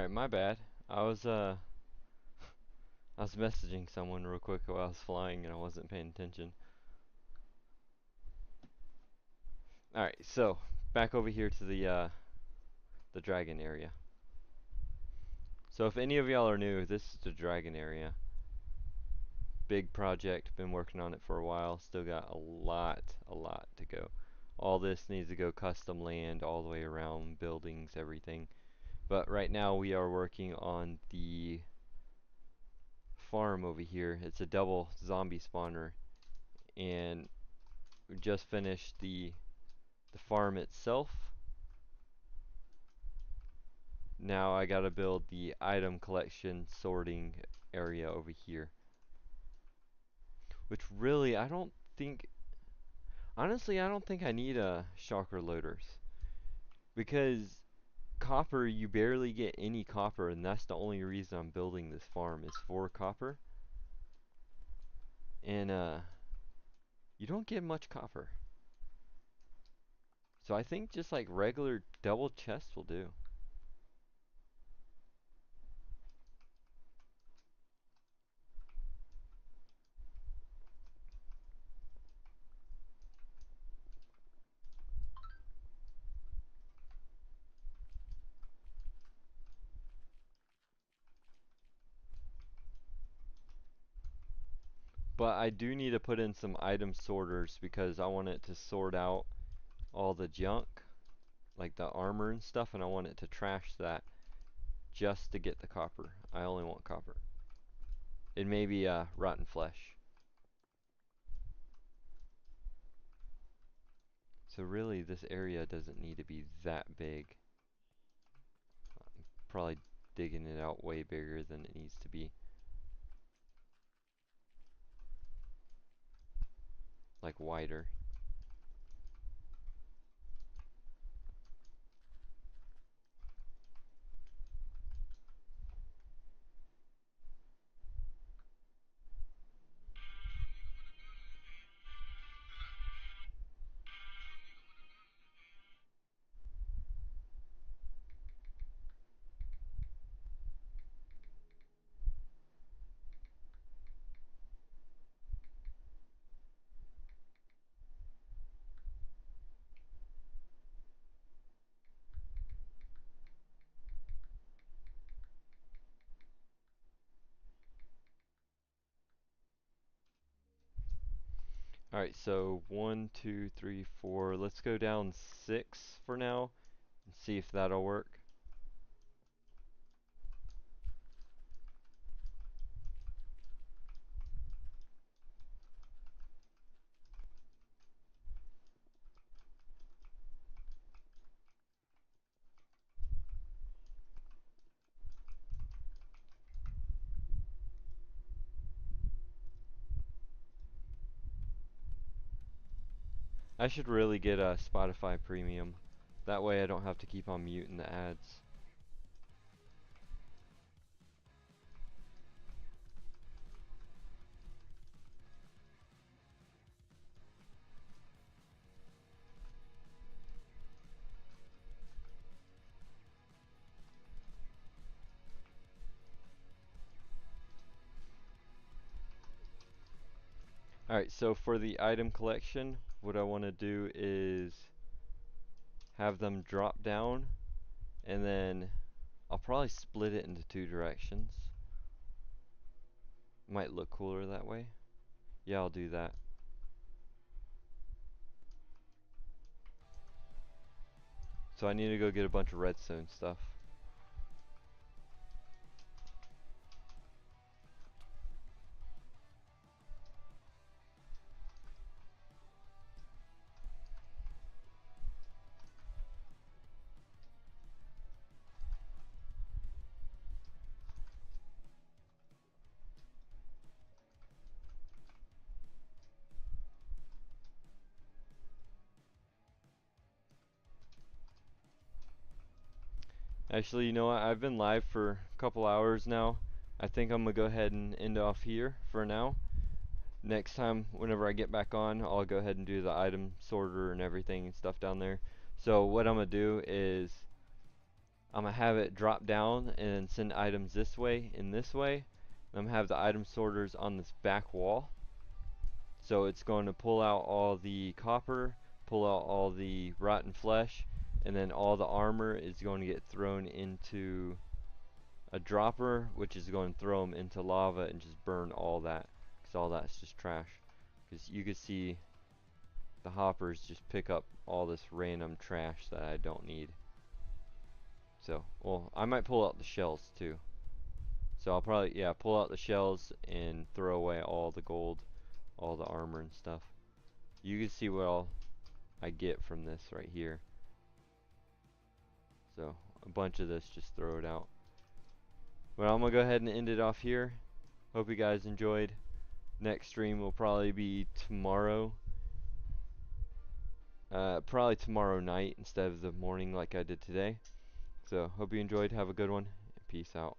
Alright, my bad. I was I was messaging someone real quick while I was flying and I wasn't paying attention. Alright, so back over here to the dragon area. So if any of y'all are new, this is the dragon area. Big project, been working on it for a while, still got a lot to go. All this needs to go custom land all the way around, buildings, everything. But right now we are working on the farm over here. It's a double zombie spawner, and we just finished the farm itself. Now I gotta build the item collection sorting area over here. Which really, I don't think, honestly, I don't think I need shocker loaders. Because copper, you barely get any copper, and that's the only reason I'm building this farm is for copper. And you don't get much copper. So I think just like regular double chests will do. But I do need to put in some item sorters because I want it to sort out all the junk, like the armor and stuff, and I want it to trash that just to get the copper. I only want copper. It may be rotten flesh. So really this area doesn't need to be that big. Probably digging it out way bigger than it needs to be. Like wider. Alright, so 1, 2, 3, 4. Let's go down 6 for now and see if that'll work. I should really get a Spotify Premium. That way I don't have to keep on muting the ads. Alright, so for the item collection, what I want to do is have them drop down, and then I'll probably split it into two directions. Might look cooler that way. Yeah, I'll do that. So I need to go get a bunch of redstone stuff. Actually, you know what? I've been live for a couple hours now. I think I'm gonna go ahead and end off here for now. Next time, whenever I get back on, I'll go ahead and do the item sorter and everything and stuff down there. So what I'm gonna do is I'm gonna have it drop down and send items this way and this way. I'm gonna have the item sorters on this back wall. So it's going to pull out all the copper, pull out all the rotten flesh, and then all the armor is going to get thrown into a dropper, which is going to throw them into lava and just burn all that, because all that's just trash. Because you can see the hoppers just pick up all this random trash that I don't need. So, well, I might pull out the shells too. So I'll probably, yeah, pull out the shells and throw away all the gold, all the armor and stuff. You can see what all I get from this right here. So, a bunch of this, just throw it out. But I'm going to go ahead and end it off here. Hope you guys enjoyed. Next stream will probably be tomorrow. Probably tomorrow night instead of the morning like I did today. So, hope you enjoyed. Have a good one. Peace out.